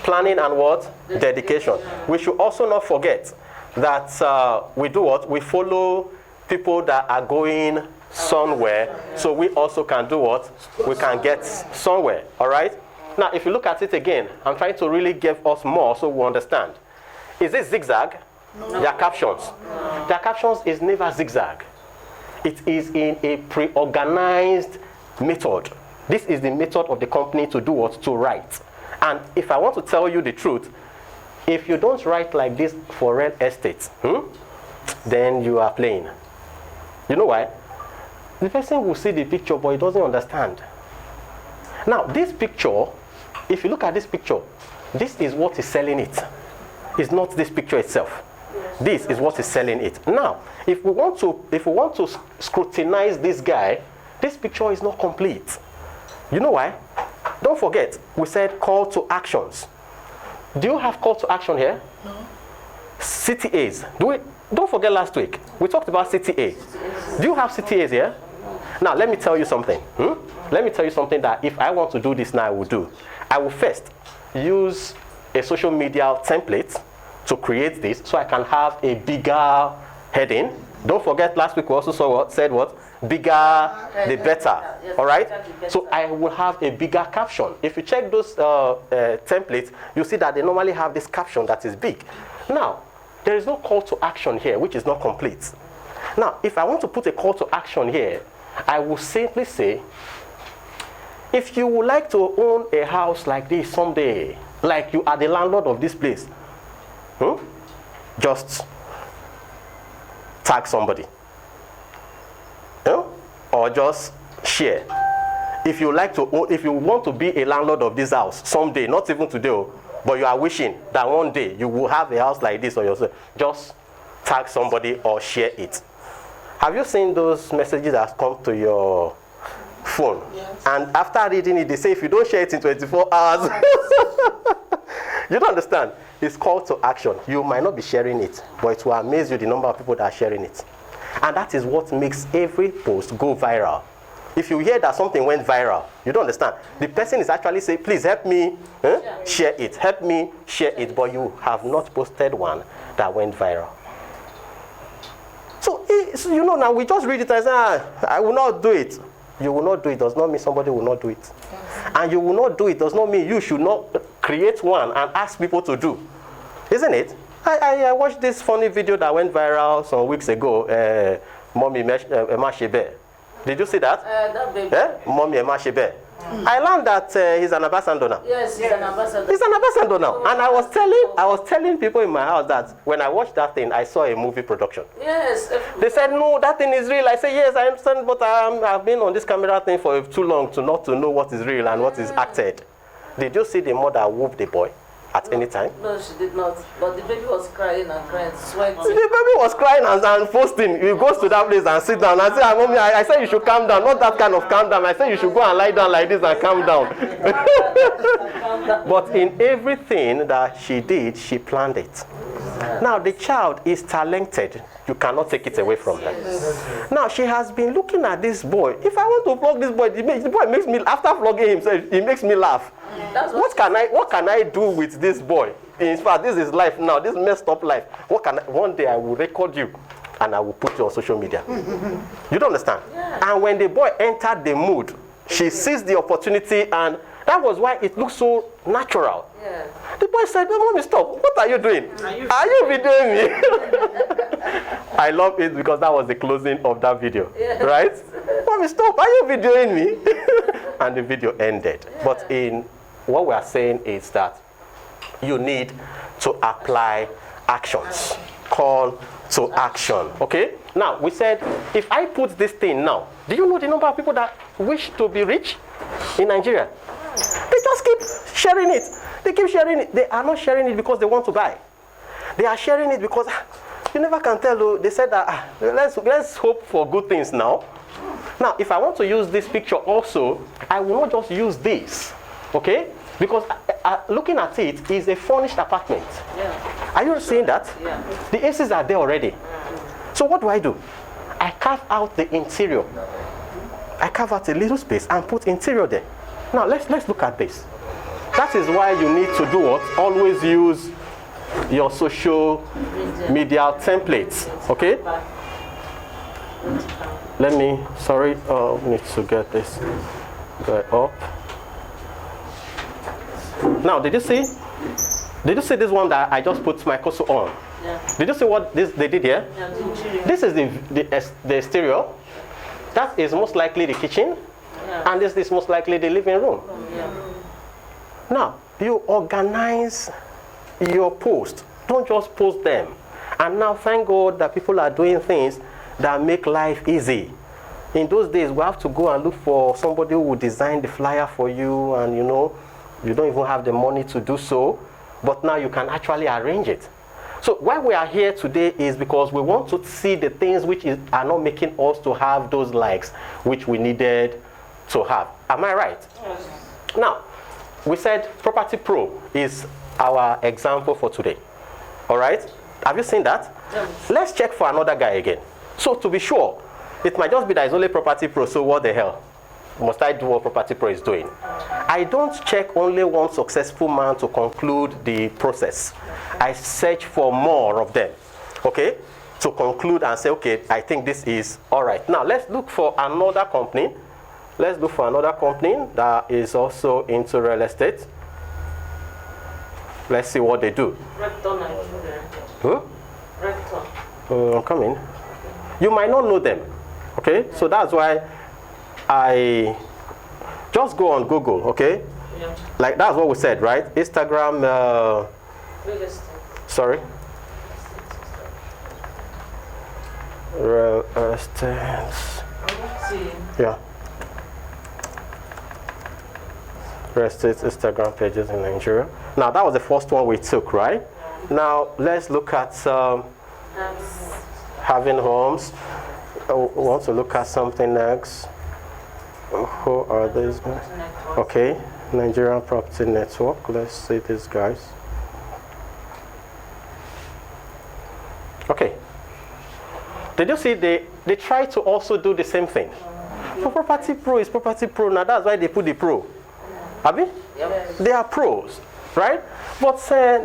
Planning and what? Dedication. We should also not forget that we do what? We follow people that are going somewhere, so we also can do what? We can get somewhere. All right? Now, if you look at it again, I'm trying to really give us more so we understand. Is it zigzag? No. Their captions. No. Their captions is never zigzag. It is in a pre-organized method. This is the method of the company to do what? To write. And if I want to tell you the truth, if you don't write like this for real estate, then you are playing. You know why? The person will see the picture, but he doesn't understand. Now, this picture, if you look at this picture, this is what is selling it. It's not this picture itself. This is what is selling it. Now, if we want to scrutinize this guy, this picture is not complete. You know why? Don't forget, we said call to actions. Do you have call to action here? No. CTAs. Don't forget last week, we talked about CTA. Do you have CTAs here? Now, let me tell you something. Let me tell you something that if I want to do this now, I will do. I will first use a social media template to create this so I can have a bigger heading. Don't forget last week we also said what? Bigger the better. All right? So I will have a bigger caption. If you check those templates, you see that they normally have this caption that is big. Now, there is no call to action here, which is not complete. Now, if I want to put a call to action here, I will simply say, if you would like to own a house like this someday, like you are the landlord of this place, just tag somebody. Or just share. If you like to own, if you want to be a landlord of this house someday, not even today, but you are wishing that one day you will have a house like this on yourself, just tag somebody or share it. Have you seen those messages that come to your phone? Yes. And after reading it, they say if you don't share it in 24 hours, you don't understand. It's call to action. You might not be sharing it, but it will amaze you the number of people that are sharing it. And that is what makes every post go viral. If you hear that something went viral, you don't understand. The person is actually saying, please help me share it. Help me share it. But you have not posted one that went viral. So, you know, now we just read it and say, I will not do it. You will not do it does not mean somebody will not do it. And you will not do it does not mean you should not create one and ask people to do. Isn't it? I watched this funny video that went viral some weeks ago. Mommy Emashebe. Did you see that? That baby. Mommy Emashebe. I learned that he's an ambassador now. Yes, he's an ambassador. He's an ambassador now. And I was telling people in my house that when I watched that thing, I saw a movie production. Yes. They said, no, that thing is real. I said, yes, I understand, but I've been on this camera thing for too long to not to know what is real and what is acted. Did you see the mother whoop the boy at any time? No, she did not. But the baby was crying and crying, sweating. The baby was crying and posting. He goes to that place and sit down. I said, Mommy, I said you should calm down. Not that kind of calm down. I said you should go and lie down like this and calm down. But in everything that she did, she planned it. Now, the child is talented. You cannot take it away from her. Now, she has been looking at this boy. If I want to flog this boy, the boy makes me, after flogging himself, he makes me laugh. What can I do with this boy? In fact, this is life now, this messed up life. One day I will record you and I will put you on social media. You don't understand? Yeah. And when the boy entered the mood, she seized the opportunity, and that was why it looked so natural. Yeah. The boy said, Mommy, stop. What are you doing? Are you videoing me? I love it because that was the closing of that video. Yes. Right? Mommy, stop. Are you videoing me? And the video ended. Yeah. But in what we are saying is that you need to apply actions. Call to action. Okay? Now, we said, if I put this thing now, do you know the number of people that wish to be rich in Nigeria? They just keep sharing it. They keep sharing it. They are not sharing it because they want to buy. They are sharing it because you never can tell. They said that let's hope for good things now. Now, if I want to use this picture also, I will not just use this, okay? Because looking at it is a furnished apartment. Yeah. Are you seeing that? Yeah. The ACs are there already. So what do? I carve out the interior. I carve out a little space and put interior there. Now let's look at this. That is why you need to do what? Always use your social media templates. Okay? Let me, need to get this up. Now, did you see this one that I just put my cursor on? Yeah. Did you see what they did here? Yeah, this is the exterior. That is most likely the kitchen. Yeah. And this is most likely the living room. Yeah. Now, you organize your post. Don't just post them. And now, thank God that people are doing things that make life easy. In those days, we have to go and look for somebody who will design the flyer for you, and you don't even have the money to do so. But now you can actually arrange it. So why we are here today is because we want to see the things which are not making us to have those likes which we needed to have. Am I right? Yes. Now, we said Property Pro is our example for today. All right? Have you seen that? Yes. Let's check for another guy again. So to be sure, it might just be that it's only Property Pro, so what the hell? Must I do what Property Pro is doing? I don't check only one successful man to conclude the process. I search for more of them, okay, to conclude and say, okay, I think this is all right. Now, let's look for another company. Let's look for another company that is also into real estate. Let's see what they do. Rector Nigeria. Rector. I'm coming. You might not know them, okay? So that's why I just go on Google, okay? Yeah. Like that's what we said, right? Instagram, Real estate. sorry. Real estate. See. Yeah. Real estate Instagram pages in Nigeria. Now that was the first one we took, right? Now let's look at having homes. Oh, we want to look at something next. Who are these guys? Okay, Nigerian Property Network. Let's see these guys. Okay. Did you see they try to also do the same thing? For Property Pro is Property Pro. Now that's why they put the pro. Have you? Yep. They are pros, right? But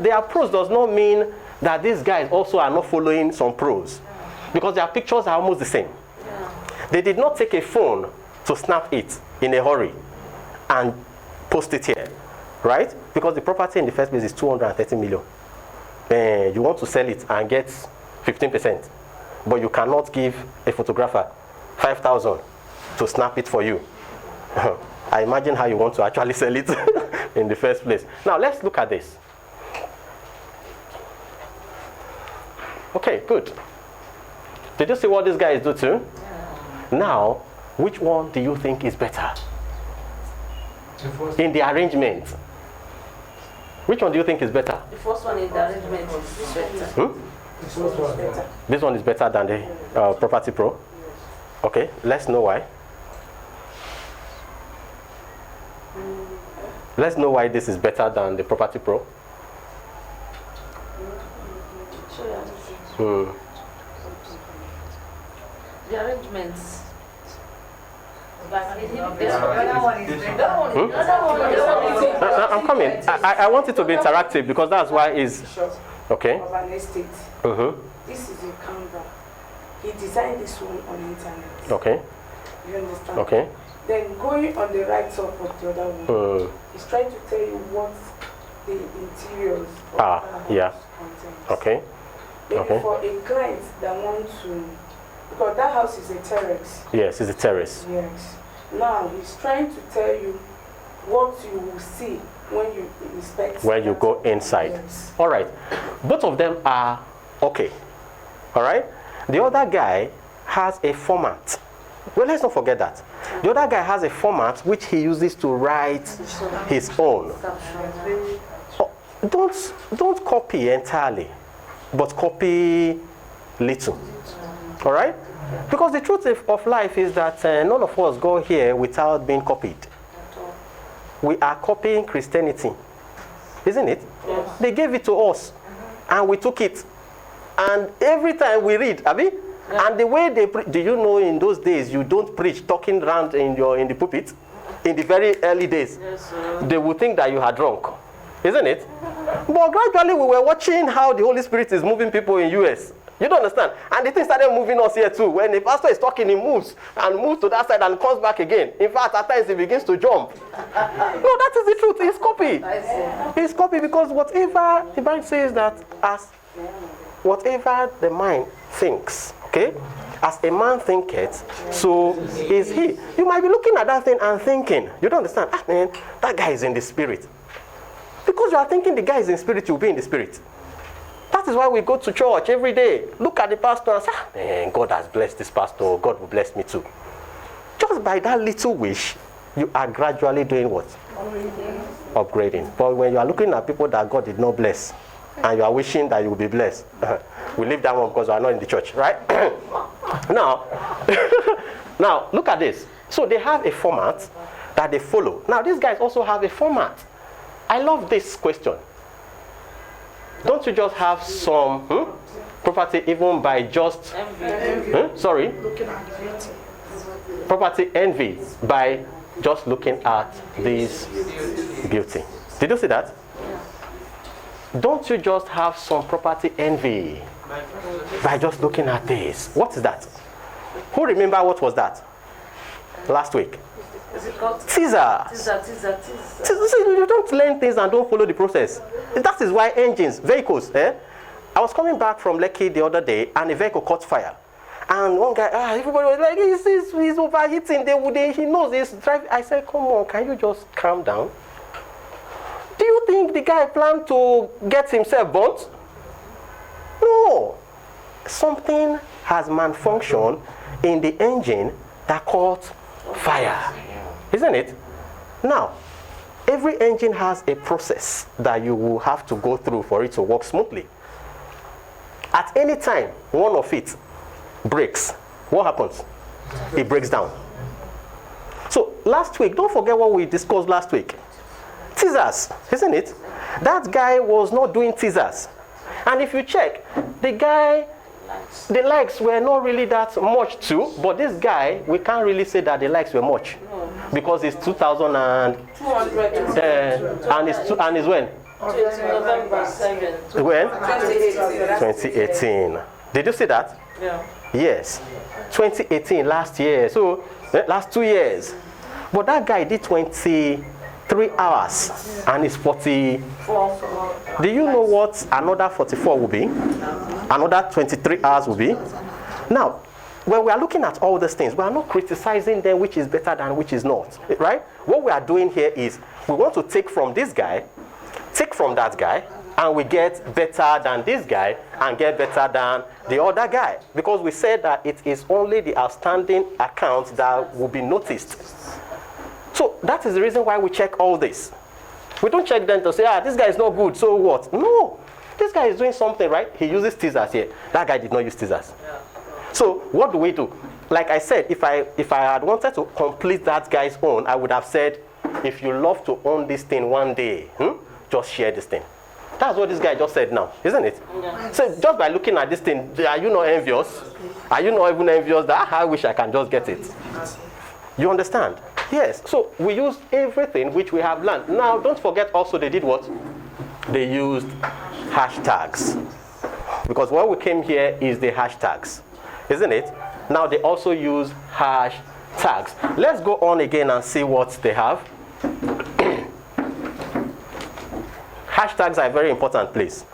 they are pros does not mean that these guys also are not following some pros, because their pictures are almost the same. Yeah. They did not take a phone to snap it in a hurry and post it here, right? Because the property in the first place is 230 million. You want to sell it and get 15%, but you cannot give a photographer 5,000 to snap it for you. I imagine how you want to actually sell it in the first place. Now let's look at this. Okay, good. Did you see what these guys do too? Now, which one do you think is better in the arrangement? Which one do you think is better? The first one in the arrangement is better. This one is better than the Property Pro. Okay, let's know why. Let's know why this is better than the Property Pro. The arrangements. I'm coming. I want it to be interactive because that's why it's okay. Of an estate. This is a Canva. He designed this one on the internet. Okay. You understand? Okay. Then going on the right top of the other one, he's trying to tell you what the interiors of the house contains. Okay. Maybe Okay. for a client that wants to, because that house is a terrace. Yes, it's a terrace. Yes. Now he's trying to tell you what you will see when you inspect. When you go inside. Yes. All right. Both of them are okay. All right. The other guy has a format. Well, let's not forget that. The other guy has a format which he uses to write his own. Oh, don't copy entirely, but copy little. All right? Because the truth of life is that none of us go here without being copied. We are copying Christianity, isn't it? Yes. They gave it to us, and we took it. And every time we read, Abi, and the way they do you know in those days you don't preach talking around in the pulpit? In the very early days, Yes, they would think that you are drunk, isn't it? But gradually we were watching how the Holy Spirit is moving people in US. You don't understand? And the thing started moving us here too. When the pastor is talking, he moves and moves to that side and comes back again. In fact, at times he begins to jump. No, that is the truth. It's copy. It's copy because whatever the Bible says that as whatever the mind thinks, okay? As a man thinketh, so is he. You might be looking at that thing and thinking, you don't understand, man, that guy is in the spirit. Because you are thinking the guy is in spirit, you'll be in the spirit. That is why we go to church every day. Look at the pastor and say, man, God has blessed this pastor. God will bless me too. Just by that little wish, you are gradually doing what? Upgrading. But when you are looking at people that God did not bless, and you are wishing that you will be blessed, we leave that one because we are not in the church, right? Now, now, look at this. So they have a format that they follow. Now, these guys also have a format. I love this question. Don't you just have some property even by just, sorry? Property envy by just looking at this beauty. Did you see that? Don't you just have some property envy by just looking at this? What is that? Who remember what was that last week? Is it called Teaser. teaser? You don't learn things and don't follow the process. That is why engines, vehicles, I was coming back from Lekki the other day and a vehicle caught fire. And one guy, everybody was like, he's overheating. He knows he's driving. I said, come on, can you just calm down? Do you think the guy planned to get himself burnt? No. Something has malfunctioned in the engine that caught fire. Isn't it? Now, every engine has a process that you will have to go through for it to work smoothly. At any time, one of it breaks. What happens? It breaks down. So last week, don't forget what we discussed last week. Teasers, isn't it? That guy was not doing teasers. And if you check, the likes were not really that much too, but this guy, we can't really say that the likes were much. Because it's 2000 and it's when? November 7. When? 2018. Did you see that? Yeah. Yes. 2018, last year. So, last 2 years. But that guy did 23 hours and it's 44. Do you know what another 44 will be? Another 23 hours will be? Now, when we are looking at all these things, we are not criticizing them which is better than which is not. Right? What we are doing here is we want to take from this guy, take from that guy, and we get better than this guy and get better than the other guy. Because we said that it is only the outstanding account that will be noticed. So that is the reason why we check all this. We don't check them to say, this guy is not good, so what? No. This guy is doing something, right? He uses teasers here. That guy did not use teasers. So what do we do? Like I said, if I had wanted to complete that guy's own, I would have said, if you love to own this thing one day, just share this thing. That's what this guy just said now, isn't it? Yeah. So just by looking at this thing, are you not envious? Are you not even envious that I wish I can just get it? You understand? Yes. So we use everything which we have learned. Now, don't forget also they did what? They used hashtags. Because what we came here is the hashtags, isn't it? Now they also use hashtags. Let's go on again and see what they have. Hashtags are very important, please.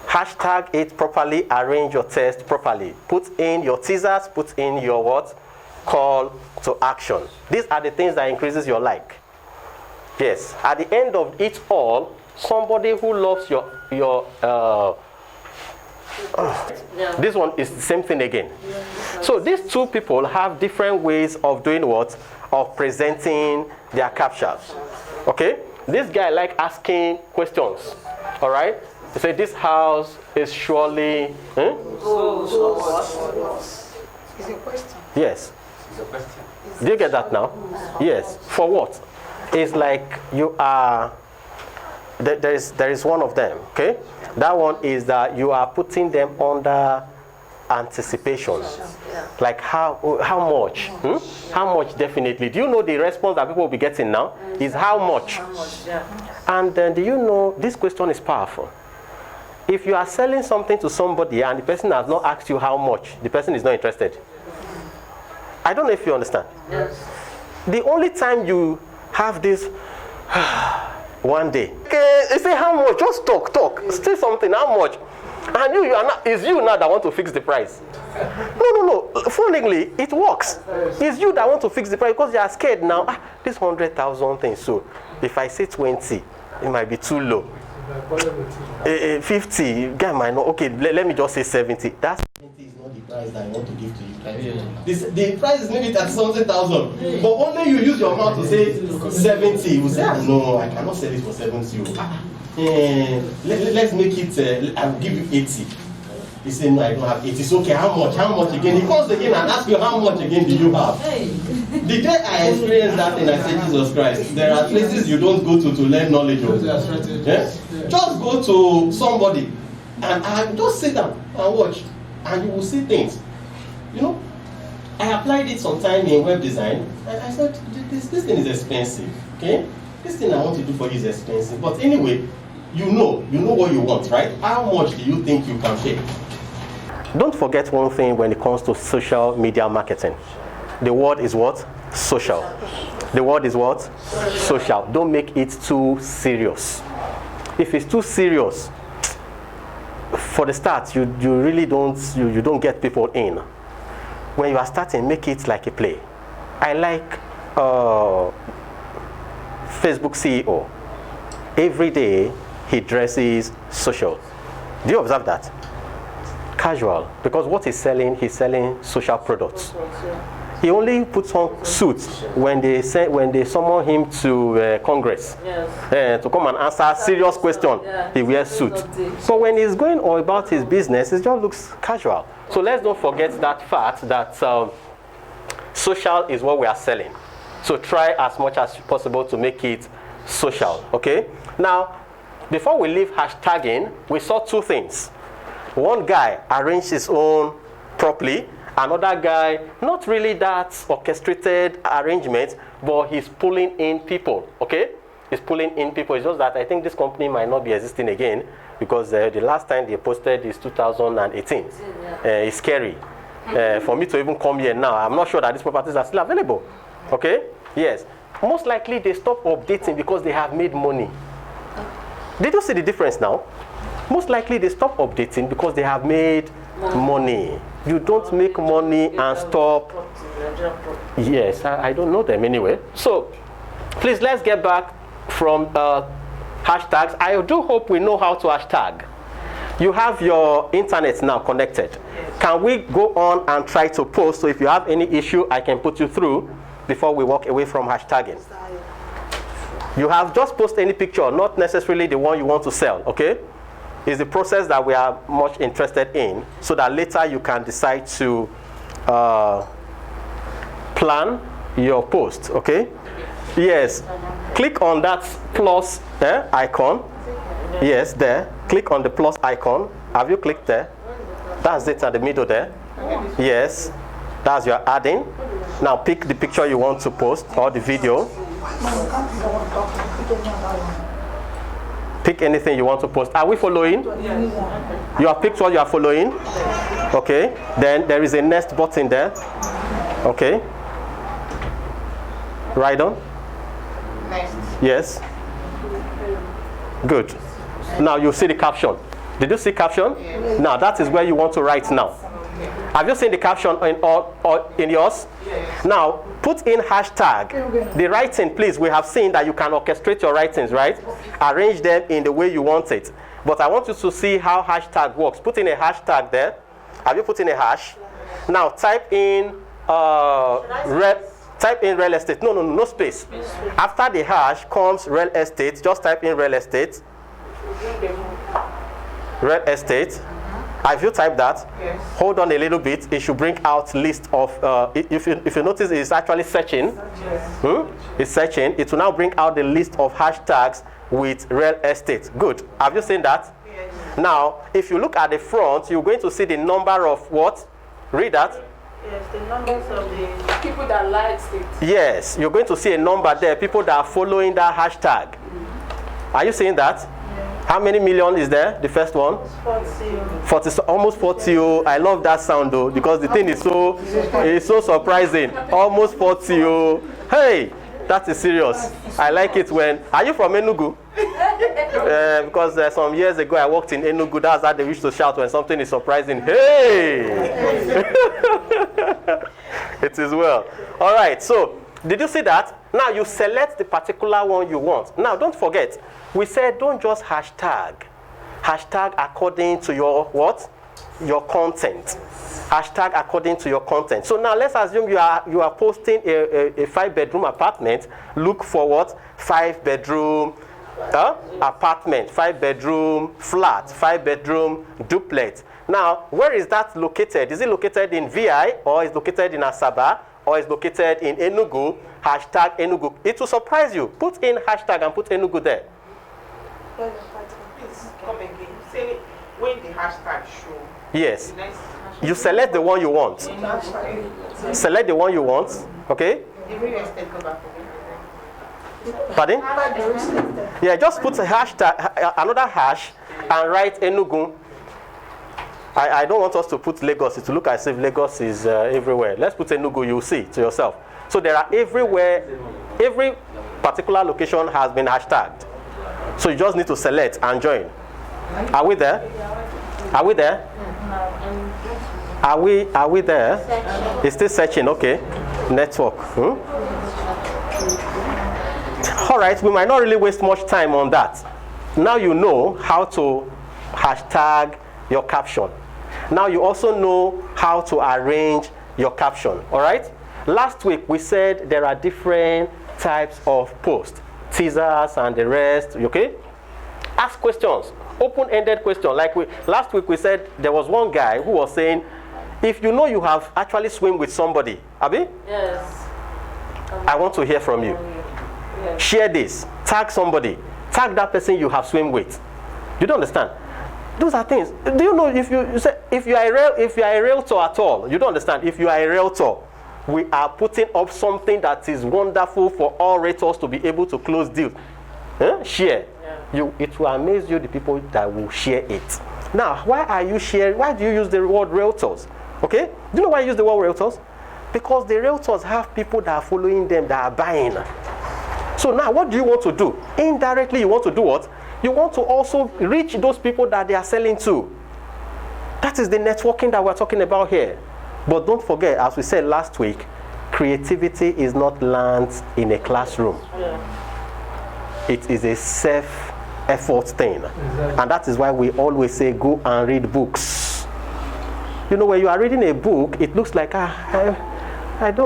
Hashtag it properly, arrange your text properly. Put in your teasers, put in your what? Call to action. These are the things that increases your like. Yes, at the end of it all, somebody who loves this one is the same thing again. So these two people have different ways of doing what? Of presenting their captures. Okay? This guy like asking questions. All right? He said, this house is surely... Is a question. Yes. Do you get that now? Yes. For what? It's like you are... There is one of them, okay? That one is that you are putting them under anticipation. Like how much? How much definitely? Do you know the response that people will be getting now? Is how much? And then do you know this question is powerful? If you are selling something to somebody and the person has not asked you how much, the person is not interested. I don't know if you understand. Yes. The only time you have this one day, okay, you say how much? Just talk. Say something. How much? And you are not. It's you now that want to fix the price. No. Foolingly, it works. It's you that want to fix the price because you are scared now. This 100,000 thing. So, if I say 20, it might be too low. 50, guy might not. Okay, let me just say 70. That's 70 is not the price that I want to give to you. The price is maybe 30,000, but only you use your mouth to say 70. You say, no, I cannot sell it for 70. Let's make it. I'll give you 80. He said, no, I don't have 80. It's okay. How much? How much again? He comes again and asks you, how much again do you have? The day I experienced that thing, I said, Jesus Christ, there are places you don't go to learn knowledge of. Yeah? Just go to somebody and just sit down and watch, and you will see things. You know, I applied it sometime in web design, and I said, this thing is expensive, okay? This thing I want to do for you is expensive. But anyway, you know what you want, right? How much do you think you can pay? Don't forget one thing when it comes to social media marketing. The word is what? Social. The word is what? Social. Don't make it too serious. If it's too serious, for the start, you really don't get people in. When you are starting, make it like a play. I like Facebook CEO. Every day he dresses social. Do you observe that? Casual, because what he's selling social products. He only puts on suits when they summon him to Congress, to come and answer serious questions. He wears suits. So when he's going all about his business, it just looks casual. So let's don't forget that fact that social is what we are selling. So try as much as possible to make it social. Okay. Now, before we leave hashtagging, we saw two things. One guy arranged his own properly. Another guy, not really that orchestrated arrangement, but he's pulling in people, okay? He's pulling in people. It's just that I think this company might not be existing again because the last time they posted is 2018. It's scary. For me to even come here now, I'm not sure that these properties are still available, okay? Yes. Most likely they stop updating because they have made money. Did you see the difference now? Most likely they stop updating because they have made money. You don't make money and stop. Yes, I don't know them anyway. So, please let's get back from hashtags. I do hope we know how to hashtag. You have your internet now connected. Can we go on and try to post? So if you have any issue, I can put you through before we walk away from hashtagging. You have just post any picture, not necessarily the one you want to sell, okay? Is the process that we are much interested in, so that later you can decide to plan your post, okay? Yes, click on that plus icon. Yes, there. Click on the plus icon. Have you clicked there? That's it at the middle there. Yes, that's your adding. Now pick the picture you want to post or the video. Pick anything you want to post. Are we following? You have picked what you are following. Okay. Then there is a next button there. Okay. Right on. Next. Yes. Good. Now you see the caption. Did you see caption? Yes. Now that is where you want to write now. Have you seen the caption in yours? Yes. Now put in hashtag. The writing, please. We have seen that you can orchestrate your writings, right? Arrange them in the way you want it. But I want you to see how hashtag works. Put in a hashtag there. Have you put in a hash? Now type in real estate. No space. After the hash comes real estate. Just type in real estate. Real estate. Have you typed that? Yes. Hold on a little bit. It should bring out list of. If you notice, it's actually searching. Yes. It's searching. It will now bring out the list of hashtags with real estate. Good. Have you seen that? Yes. Now, if you look at the front, you're going to see the number of what? Read that. Yes, the numbers of the People that liked it. Yes, you're going to see a number there. People that are following that hashtag. Are you seeing that? How many million is there? The first one? 40, so almost 40. I love that sound though, because the thing is so surprising. Almost 40. Hey, that is serious. I like it when. Are you from Enugu? Because some years ago I worked in Enugu. That's how they used to shout when something is surprising. Hey! It is well. All right. So did you see that? Now you select the particular one you want. Now don't forget. We said don't just hashtag. Hashtag according to your what? Your content. Hashtag according to your content. So now let's assume you are posting a 5-bedroom apartment. Look for what? 5-bedroom apartment, 5-bedroom flat, 5-bedroom duplex. Now, where is that located? Is it located in VI, or is it located in Asaba, or is it located in Enugu? Hashtag Enugu. It will surprise you. Put in hashtag and put Enugu there. Please come again. Say when the hashtag show. Yes. You select the one you want. Select the one you want. Okay? The real estate go back again. Pardon? Yeah, just put a hashtag, another hash, and write Enugu. I don't want us to put Lagos. It will look as if Lagos is everywhere. Let's put Enugu, you'll see to yourself. So there are everywhere, every particular location has been hashtagged. So you just need to select and join. Are we there? Are we there? Are we there? It's still searching, okay. Network. All right, we might not really waste much time on that. Now you know how to hashtag your caption. Now you also know how to arrange your caption, all right? Last week we said there are different types of posts, teasers and the rest, okay? Ask questions, open-ended questions. Like last week we said there was one guy who was saying, if you know you have actually swim with somebody, Abi? Yes. I want to hear from you. Yes. Share this, tag somebody, tag that person you have swim with. You don't understand? Those are things. Do you know if you are a realtor at all? You don't understand. If you are a realtor, we are putting up something that is wonderful for all realtors to be able to close deals. Share. Yeah. It will amaze you the people that will share it. Now, why are you sharing? Why do you use the word realtors? Okay? Do you know why I use the word realtors? Because the realtors have people that are following them that are buying. So now, what do you want to do? Indirectly, you want to do what? You want to also reach those people that they are selling to. That is the networking that we're talking about here. But don't forget, as we said last week, creativity is not learned in a classroom. Yeah. It is a self-effort thing. Exactly. And that is why we always say, go and read books. You know, when you are reading a book, it looks like,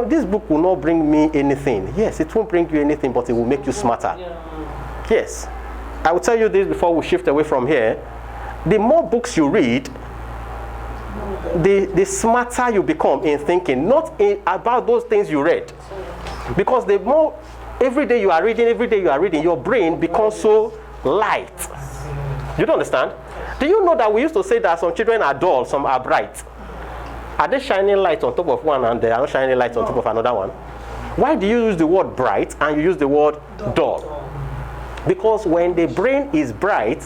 this book will not bring me anything. Yes, it won't bring you anything, but it will make you smarter. Yeah. Yes. I will tell you this before we shift away from here. The more books you read, the smarter you become in thinking, not about those things you read. Because the more, every day you are reading, your brain becomes so light. You don't understand? Do you know that we used to say that some children are dull, some are bright? Are they shining light on top of one and they are not shining light on top of another one? Why do you use the word bright and you use the word dull? Because when the brain is bright,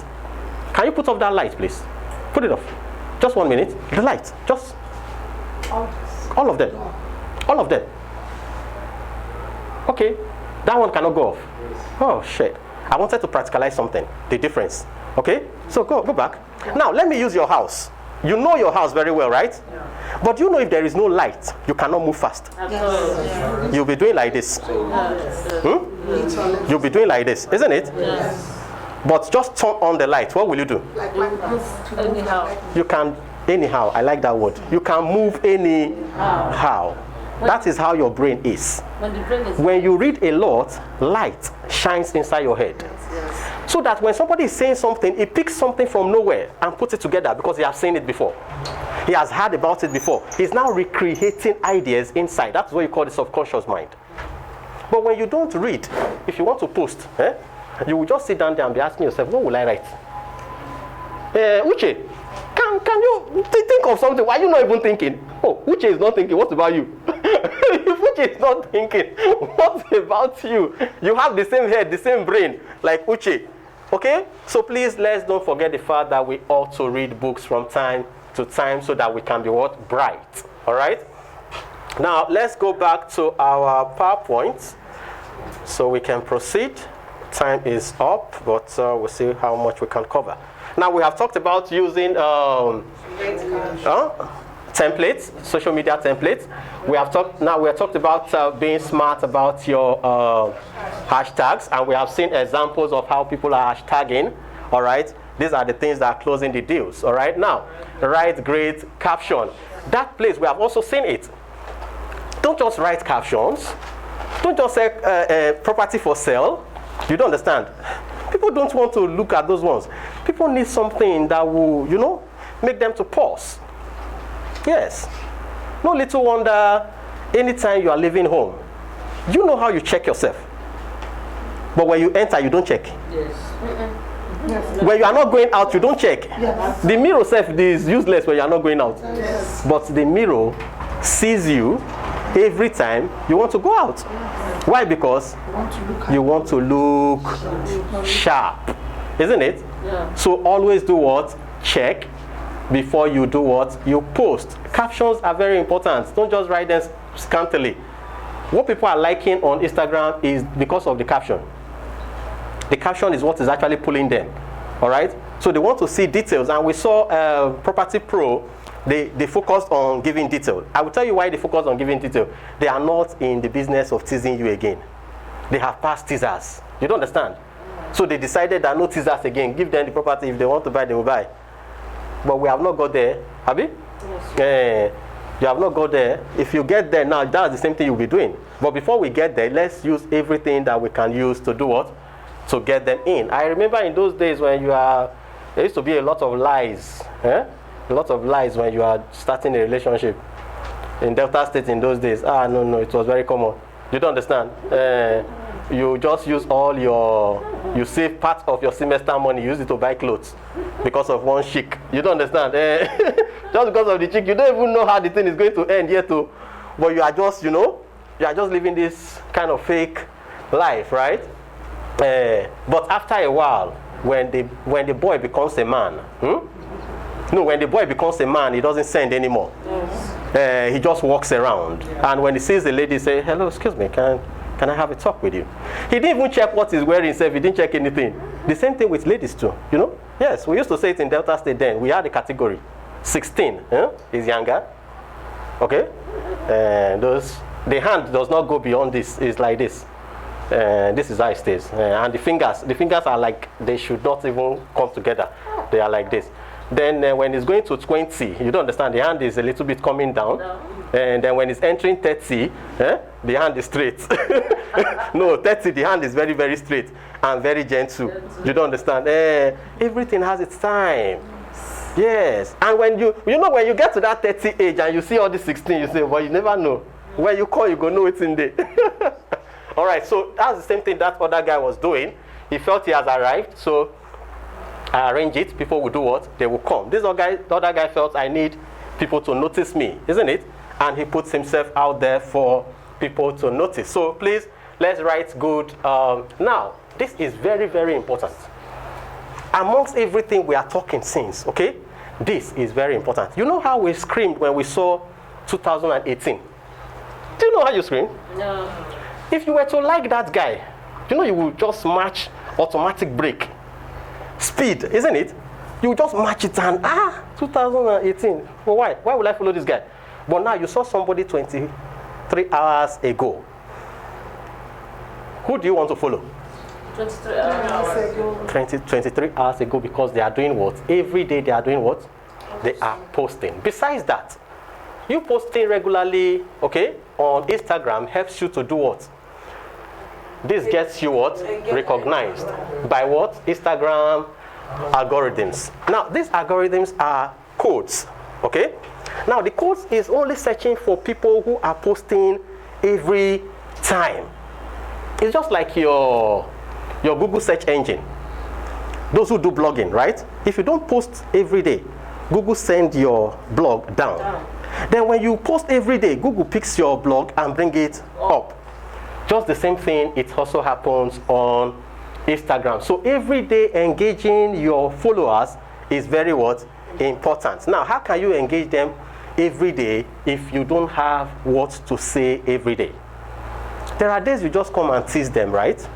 can you put off that light, please? Put it off. Just 1 minute. The light. Just all of them. All of them. Okay. That one cannot go off. Oh, shit. I wanted to practicalize something. The difference. Okay? So go back. Now, let me use your house. You know your house very well, right? Yeah. But you know if there is no light, you cannot move fast. Yes. You'll be doing like this. Yes. You'll be doing like this, isn't it? Yes. But just turn on the light. What will you do? Anyhow. You can, anyhow, I like that word. You can move anyhow. That is how your brain is. When you read a lot, light shines inside your head. Yes. So that when somebody is saying something, he picks something from nowhere and puts it together because he has seen it before. He has heard about it before. He's now recreating ideas inside. That's what you call the subconscious mind. But when you don't read, if you want to post, you will just sit down there and be asking yourself, what will I write? Uche, can you think of something? Why are you not even thinking? Oh, Uche is not thinking. What about you? If Uche is not thinking, what about you? You have the same head, the same brain, like Uche. Okay? So please, let's don't forget the fact that we ought to read books from time to time so that we can be what? Bright. All right? Now, let's go back to our PowerPoint so we can proceed. Time is up, but we'll see how much we can cover. Now, we have talked about using templates, social media templates. We have talked about being smart about your hashtags, and we have seen examples of how people are hashtagging. All right, these are the things that are closing the deals. All right, now write great caption. That place we have also seen it. Don't just write captions. Don't just say property for sale. You don't understand. People don't want to look at those ones. People need something that will, make them to pause. Yes. No little wonder, anytime you are leaving home, you know how you check yourself. But when you enter, you don't check. Yes. Yes. When you are not going out, you don't check. Yes. The mirror self is useless when you are not going out. Yes. But the mirror sees you every time you want to go out. Why? Because you want to look sharp, isn't it? Yeah. So always do what? Check before you do what? You post. Captions are very important. Don't just write them scantily. What people are liking on Instagram is because of the caption. The caption is what is actually pulling them. All right? So they want to see details. And we saw Property Pro, they focused on giving detail. I will tell you why they focus on giving detail. They are not in the business of teasing you again. They have past teasers. You don't understand? So they decided that no teasers again. Give them the property. If they want to buy, they will buy. But we have not got there. Have you? Yes. You have not got there. If you get there now, that's the same thing you'll be doing. But before we get there, let's use everything that we can use to do what? To get them in. I remember in those days when there used to be a lot of lies. A lot of lies when you are starting a relationship. In Delta State in those days, no, it was very common. You don't understand? You just use you save part of your semester money, use it to buy clothes because of one chick. You don't understand? Just because of the chick, you don't even know how the thing is going to end yet too. But you are just, you are just living this kind of fake life, right? But after a while, when the boy becomes a man, when the boy becomes a man, he doesn't send anymore. Yes. He just walks around, and when he sees the lady, say, "Hello, excuse me, can I have a talk with you?" He didn't even check what he's wearing himself. He didn't check anything. The same thing with ladies too. Yes, we used to say it in Delta State then. We had a category, 16 is younger. Okay, the hand does not go beyond this. It's like this. This is how it stays. And the fingers are like they should not even come together. They are like this. Then when it's going to 20, you don't understand, the hand is a little bit coming down. No. And then when it's entering 30, the hand is straight. No, 30, the hand is very, very straight and very gentle. You don't understand? Everything has its time. Yes. And when when you get to that 30 age and you see all the 16, you say, well, you never know. When you call, you go know it's in there. All right, so that's the same thing that other guy was doing. He felt he has arrived, so I arrange it. People will do what? They will come. The other guy felt, I need people to notice me, isn't it? And he puts himself out there for people to notice. So please, let's write good. Now, this is very, very important. Amongst everything we are talking since, okay? This is very important. You know how we screamed when we saw 2018? Do you know how you screamed? No. If you were to like that guy, you would just match automatic brake. Speed, isn't it? You just match it and 2018. Well, why? Why would I follow this guy? But now you saw somebody 23 hours ago. Who do you want to follow? 23 hours ago. 23 hours ago, because they are doing what? Every day they are doing what? They are posting. Besides that, you posting regularly, okay, on Instagram helps you to do what? This gets you what? Recognized. By what? Instagram algorithms. Now, these algorithms are codes, okay? Now, the codes is only searching for people who are posting every time. It's just like your Google search engine. Those who do blogging, right? If you don't post every day, Google sends your blog down. Then when you post every day, Google picks your blog and bring it up. Just the same thing, it also happens on Instagram. So every day engaging your followers is very what? Important. Now, how can you engage them every day if you don't have what to say every day? There are days you just come and tease them, right?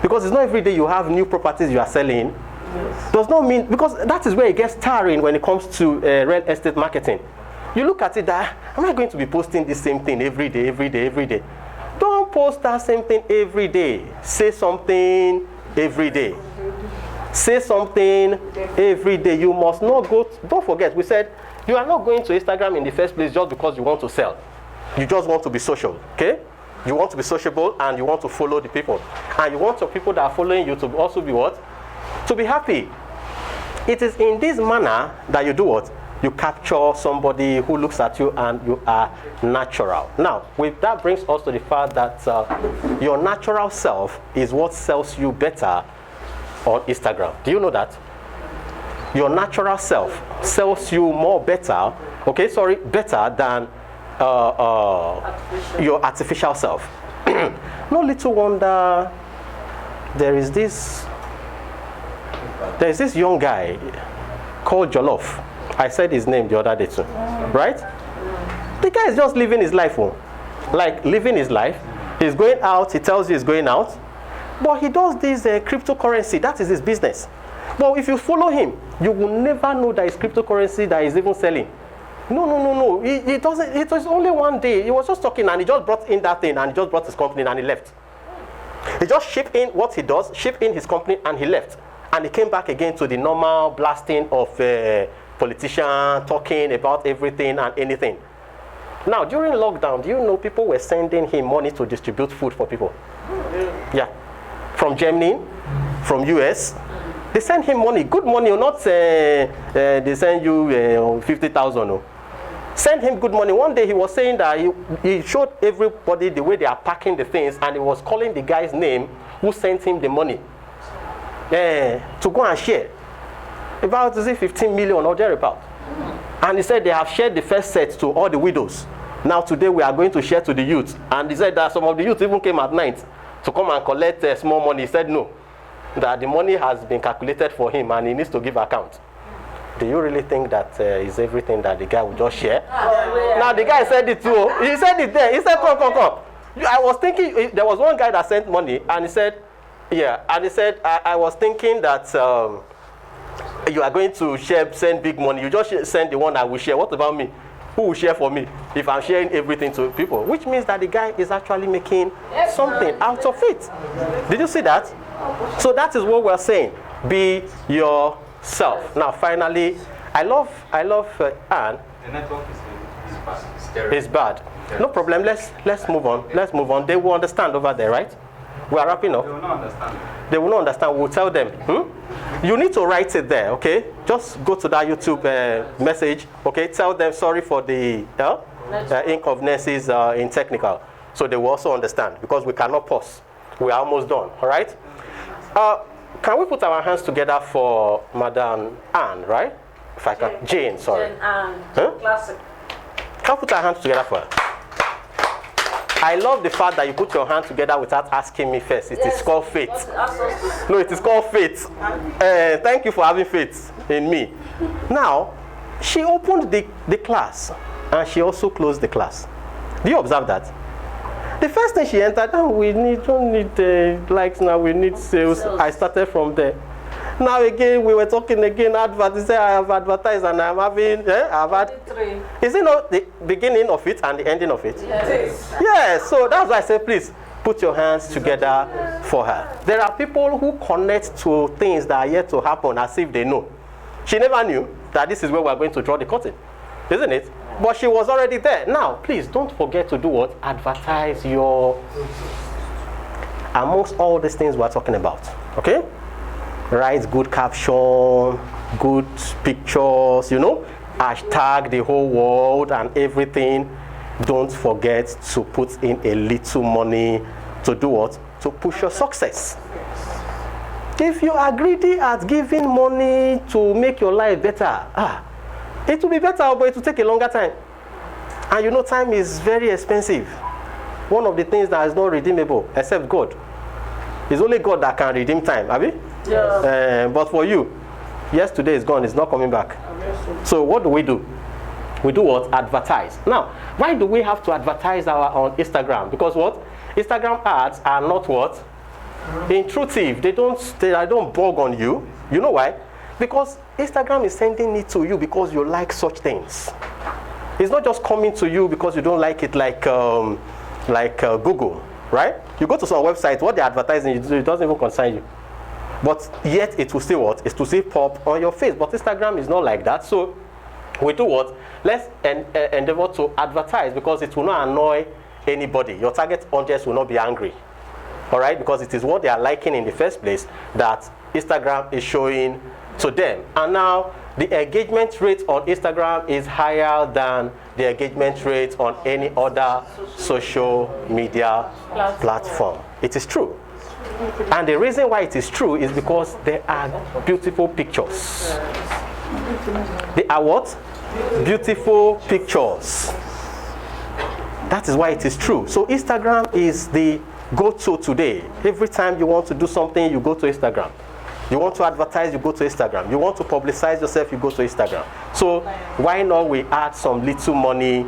Because it's not every day you have new properties you are selling. Yes. Does not mean, because that is where it gets tiring when it comes to real estate marketing. You look at it that, am I going to be posting the same thing every day? Don't post that same thing every day. Say something every day. Say something every day. You must not don't forget, we said, you are not going to Instagram in the first place just because you want to sell. You just want to be social, okay? You want to be sociable and you want to follow the people. And you want the people that are following you to also be what? To be happy. It is in this manner that you do what? You capture somebody who looks at you and you are natural. Now, that brings us to the fact that your natural self is what sells you better on Instagram. Do you know that? Your natural self sells you better than your artificial self. No little wonder there's this young guy called Jollof. I said his name the other day too, right? The guy is just living his life, like living his life. He's going out, he tells you he's going out, but he does this cryptocurrency. That is his business. But if you follow him, you will never know that it's cryptocurrency that he's even selling. No. He doesn't. It was only one day. He was just talking and he just brought in that thing and he just brought his company and he left. He just shipped in what he does, shipped in his company and he left. And he came back again to the normal blasting of politicians, talking about everything and anything. Now, during lockdown, do you know people were sending him money to distribute food for people? Yeah. From Germany, from US. They send him money, good money, not they send you 50,000. Send him good money. One day he was saying that he showed everybody the way they are packing the things and he was calling the guy's name who sent him the money to go and share. About 15 million or thereabout. And he said they have shared the first set to all the widows. Now today we are going to share to the youth. And he said that some of the youth even came at night to come and collect small money. He said no, that the money has been calculated for him and he needs to give account. Do you really think that is everything that the guy will just share? Now the guy said it too. He said it there. He said, come. I was thinking, there was one guy that sent money and he said, yeah, and he said, I was thinking that you are going to send big money. You just send the one I will share. What about me? Who will share for me if I'm sharing everything to people? Which means that the guy is actually making something out of it. Did you see that? So that is what we're saying. Be yourself. Now, finally, I love Anne. The network is bad. It's bad. No problem. Let's move on. They will understand over there, right? We are wrapping up. They will not understand. They will not understand. We'll tell them. You need to write it there, okay? Just go to that YouTube message, okay? Tell them sorry for the inconveniences in technical. So they will also understand because we cannot pause. We are almost done, all right? Can we put our hands together for Madam Anne, right? If I can. Jane, sorry. Jane Anne. Classic. Can we put our hands together for her? I love the fact that you put your hand together without asking me first. It is called faith. No, it is called faith. Thank you for having faith in me. Now, she opened the class and she also closed the class. Do you observe that? The first thing she entered, we don't need likes now, we need sales. I started from there. Now again, we were talking again, I have advertised and I'm having, is it not the beginning of it and the ending of it? Yes. Yes, so that's why I say, please, put your hands together for her. There are people who connect to things that are yet to happen as if they know. She never knew that this is where we're going to draw the curtain, isn't it? But she was already there. Now, please, don't forget to do what? Advertise your, amongst all these things we're talking about, okay? Write good caption, good pictures, hashtag the whole world and everything. Don't forget to put in a little money to do what? To push your success. If you are greedy at giving money to make your life better, it will be better, but it will take a longer time. And time is very expensive. One of the things that is not redeemable, except God. It's only God that can redeem time, have you? Yeah. But for you, yesterday is gone, it's not coming back. So what do? We do what? Advertise. Now, why do we have to advertise on Instagram? Because what? Instagram ads are not what? Intrusive. They don't bug on you. You know why? Because Instagram is sending it to you because you like such things. It's not just coming to you because you don't like it like Google, right? You go to some website, what they're advertising, it doesn't even concern you. But yet it will still what? It's to still pop on your face. But Instagram is not like that. So we do what? Let's endeavor to advertise because it will not annoy anybody. Your target audience will not be angry. All right? Because it is what they are liking in the first place that Instagram is showing to them. And now the engagement rate on Instagram is higher than the engagement rate on any other social media platform. It is true. And the reason why it is true is because there are beautiful pictures. They are what? Beautiful pictures. That is why it is true. So Instagram is the go to today. Every time you want to do something, you go to Instagram. You want to advertise, you go to Instagram. You want to publicize yourself, you go to Instagram. So why not we add some little money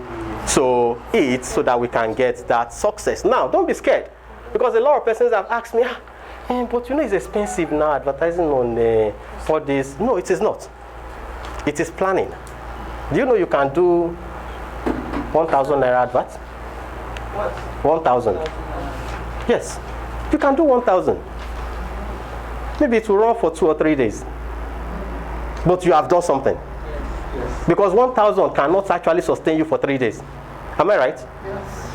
to it so that we can get that success? Now, don't be scared, because a lot of persons have asked me, but you know it's expensive now, advertising on for this. No, it is not. It is planning. Do you know you can do 1,000 naira advert? What? 1,000. Yes, you can do 1,000. Maybe it will run for 2 or 3 days. But you have done something. Yes. Because 1,000 cannot actually sustain you for 3 days. Am I right? Yes.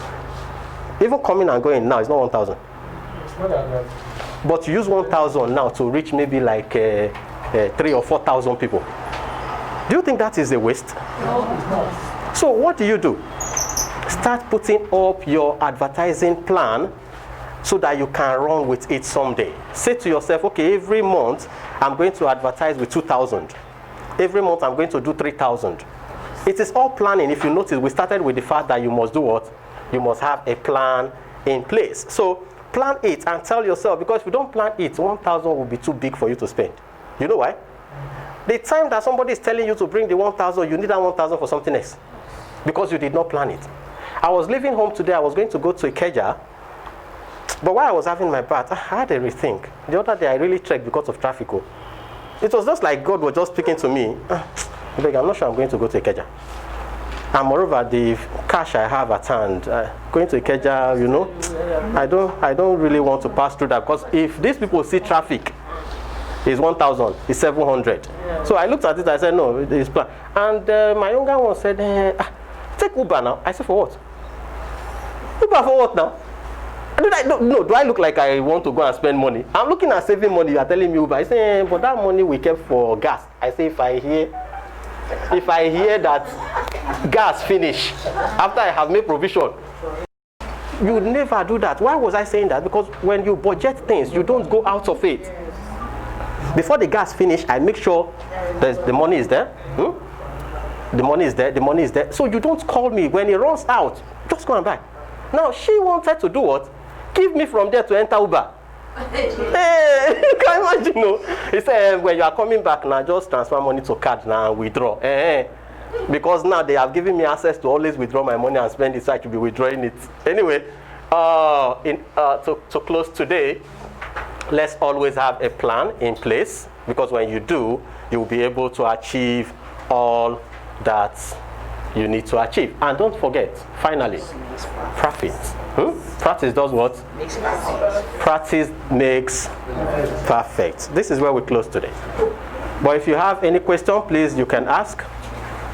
Even coming and going now is not 1,000. It's not that bad. But you use 1,000 now to reach maybe like 3,000 or 4,000 people. Do you think that is a waste? No, it's not. So what do? Start putting up your advertising plan so that you can run with it someday. Say to yourself, okay, every month I'm going to advertise with 2,000. Every month I'm going to do 3,000. It is all planning. If you notice, we started with the fact that you must do what? You must have a plan in place. So plan it and tell yourself, because if you don't plan it, 1,000 will be too big for you to spend. You know why? The time that somebody is telling you to bring the 1,000, you need that 1,000 for something else, because you did not plan it. I was leaving home today. I was going to go to Ikeja, but while I was having my bath, I had a rethink. The other day I really trekked because of traffic. It was just like God was just speaking to me. I'm not sure I'm going to go to Ikeja. And moreover, the cash I have at hand, going to Ikeja, you know, I don't really want to pass through that, because if these people see traffic, it's 1,000, it's 700. So I looked at it, I said, no, it's plan. And my younger one said, take Uber now. I said, for what? Uber for what now? Do I look like I want to go and spend money? I'm looking at saving money. You are telling me Uber. I say, but that money we kept for gas. I say, if I hear that gas finish after I have made provision, you never do that. Why was I saying that? Because when you budget things, you don't go out of it. Before the gas finish, I make sure the money is there. The money is there. The money is there. So you don't call me when it runs out. Just go and buy. Now she wanted to do what? Give me from there to enter Uber. Hey, you can imagine, no? He said, when you are coming back now, just transfer money to card now and withdraw. Because now they have given me access to always withdraw my money and spend it, so I should be withdrawing it. Anyway, to close today, let's always have a plan in place, because when you do, you will be able to achieve all that you need to achieve. And don't forget, finally, practice. Practice does what? Practice makes perfect. This is where we close today. But if you have any question, please, you can ask.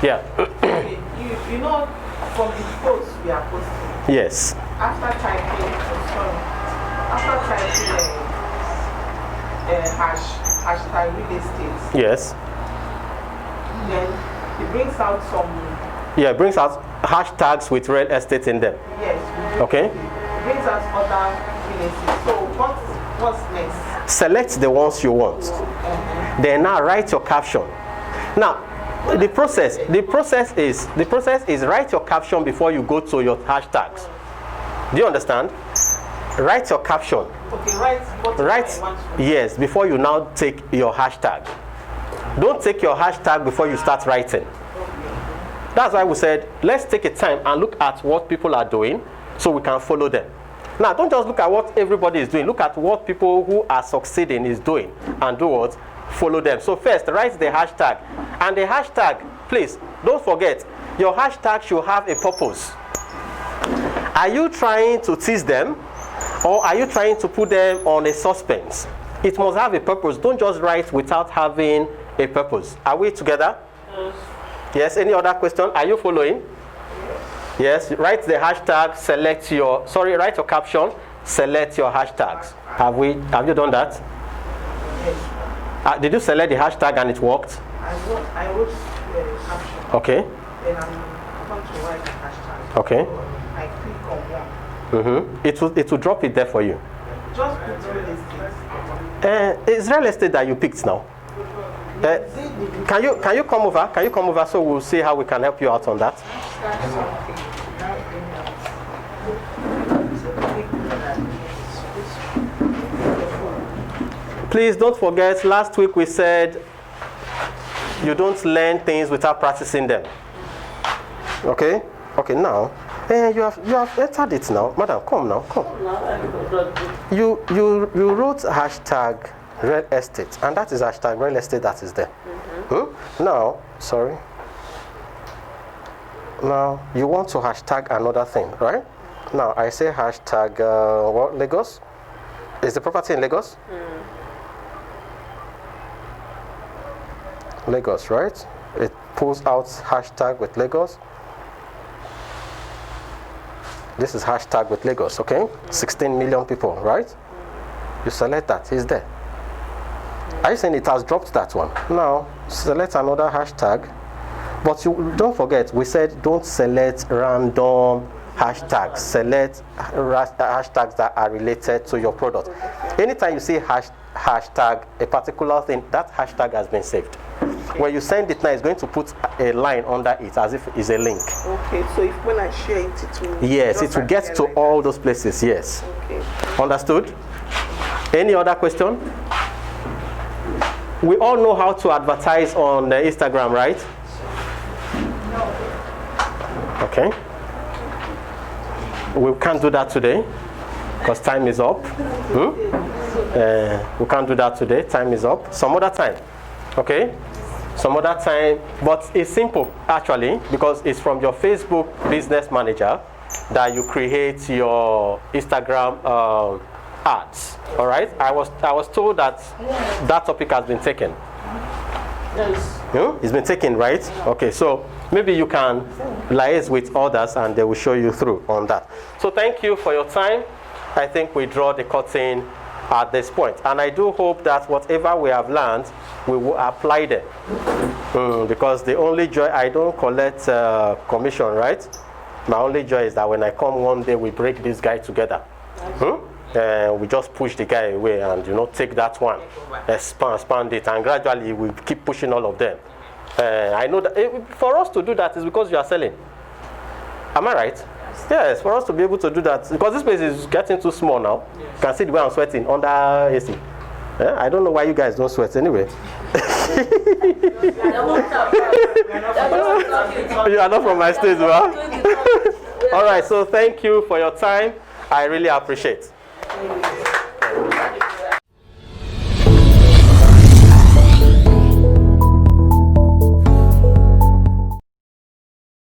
Yeah. You know, from the posts we are posting. Yes. After typing hashtag real estate. Yes. Then it brings out some. Yeah, it brings out hashtags with real estate in them. Yes. Okay. It brings out other real estate. So what's next? Select the ones you want. Then now write your caption. Now, the process is write your caption before you go to your hashtags. Do you understand? Write your caption. Okay, write. Yes, before you now take your hashtag. Don't take your hashtag before you start writing. That's why we said, let's take a time and look at what people are doing so we can follow them. Now, don't just look at what everybody is doing. Look at what people who are succeeding is doing and do what? Follow them. So first, write the hashtag. And the hashtag, please, don't forget, your hashtag should have a purpose. Are you trying to tease them, or are you trying to put them on a suspense? It must have a purpose. Don't just write without having a purpose. Are we together? Yes, any other question? Are you following? Yes, write the hashtag, write your caption, select your hashtags. Have you done that? Did you select the hashtag and it worked? I wrote the caption. Okay. Then I'm going to write the hashtag. Okay. I click on one. It will drop it there for you. Just put real estate. It's real estate that you picked now. Can you come over? Can you come over so we'll see how we can help you out on that? Please don't forget, last week we said you don't learn things without practicing them. Okay? Okay, now, you have entered it now. Madam, come now, come. You wrote hashtag real estate, and that is hashtag real estate that is there. Now, sorry. Now, you want to hashtag another thing, right? Now, I say hashtag, what, Lagos? Is the property in Lagos? Lagos, right? It pulls out hashtag with Lagos. This is hashtag with Lagos, okay? 16 million people, right? You select that, it's there. Are you saying it has dropped that one? Now, select another hashtag. But you don't forget, we said don't select random hashtags. Select hashtags that are related to your product. Anytime you see hashtag a particular thing, that hashtag has been saved. When you send it now, it's going to put a line under it as if it's a link. Okay, so if when I share it, it will... Yes, it will get to all those places, yes. Okay. Understood? Any other question? We all know how to advertise on Instagram, right? Okay. We can't do that today because time is up. We can't do that today. Time is up. Some other time. Okay? Some other time. But it's simple actually because it's from your Facebook Business Manager that you create your Instagram ads. All right? I was told that that topic has been taken. Yes. It's been taken, right? Okay, so maybe you can liaise with others and they will show you through on that. So thank you for your time. I think we draw the curtain at this point. And I do hope that whatever we have learned, we will apply them. Because the only joy, I don't collect commission, right? My only joy is that when I come one day, we break this guy together. We just push the guy away and take that one, expand it, and gradually we keep pushing all of them. I know that for us to do that is because you are selling. Am I right? Yes, for us to be able to do that, because this place is getting too small now. You can see the way I'm sweating under AC. I don't know why you guys don't sweat anyway. You are not from my state, right? All right, so thank you for your time. I really appreciate it.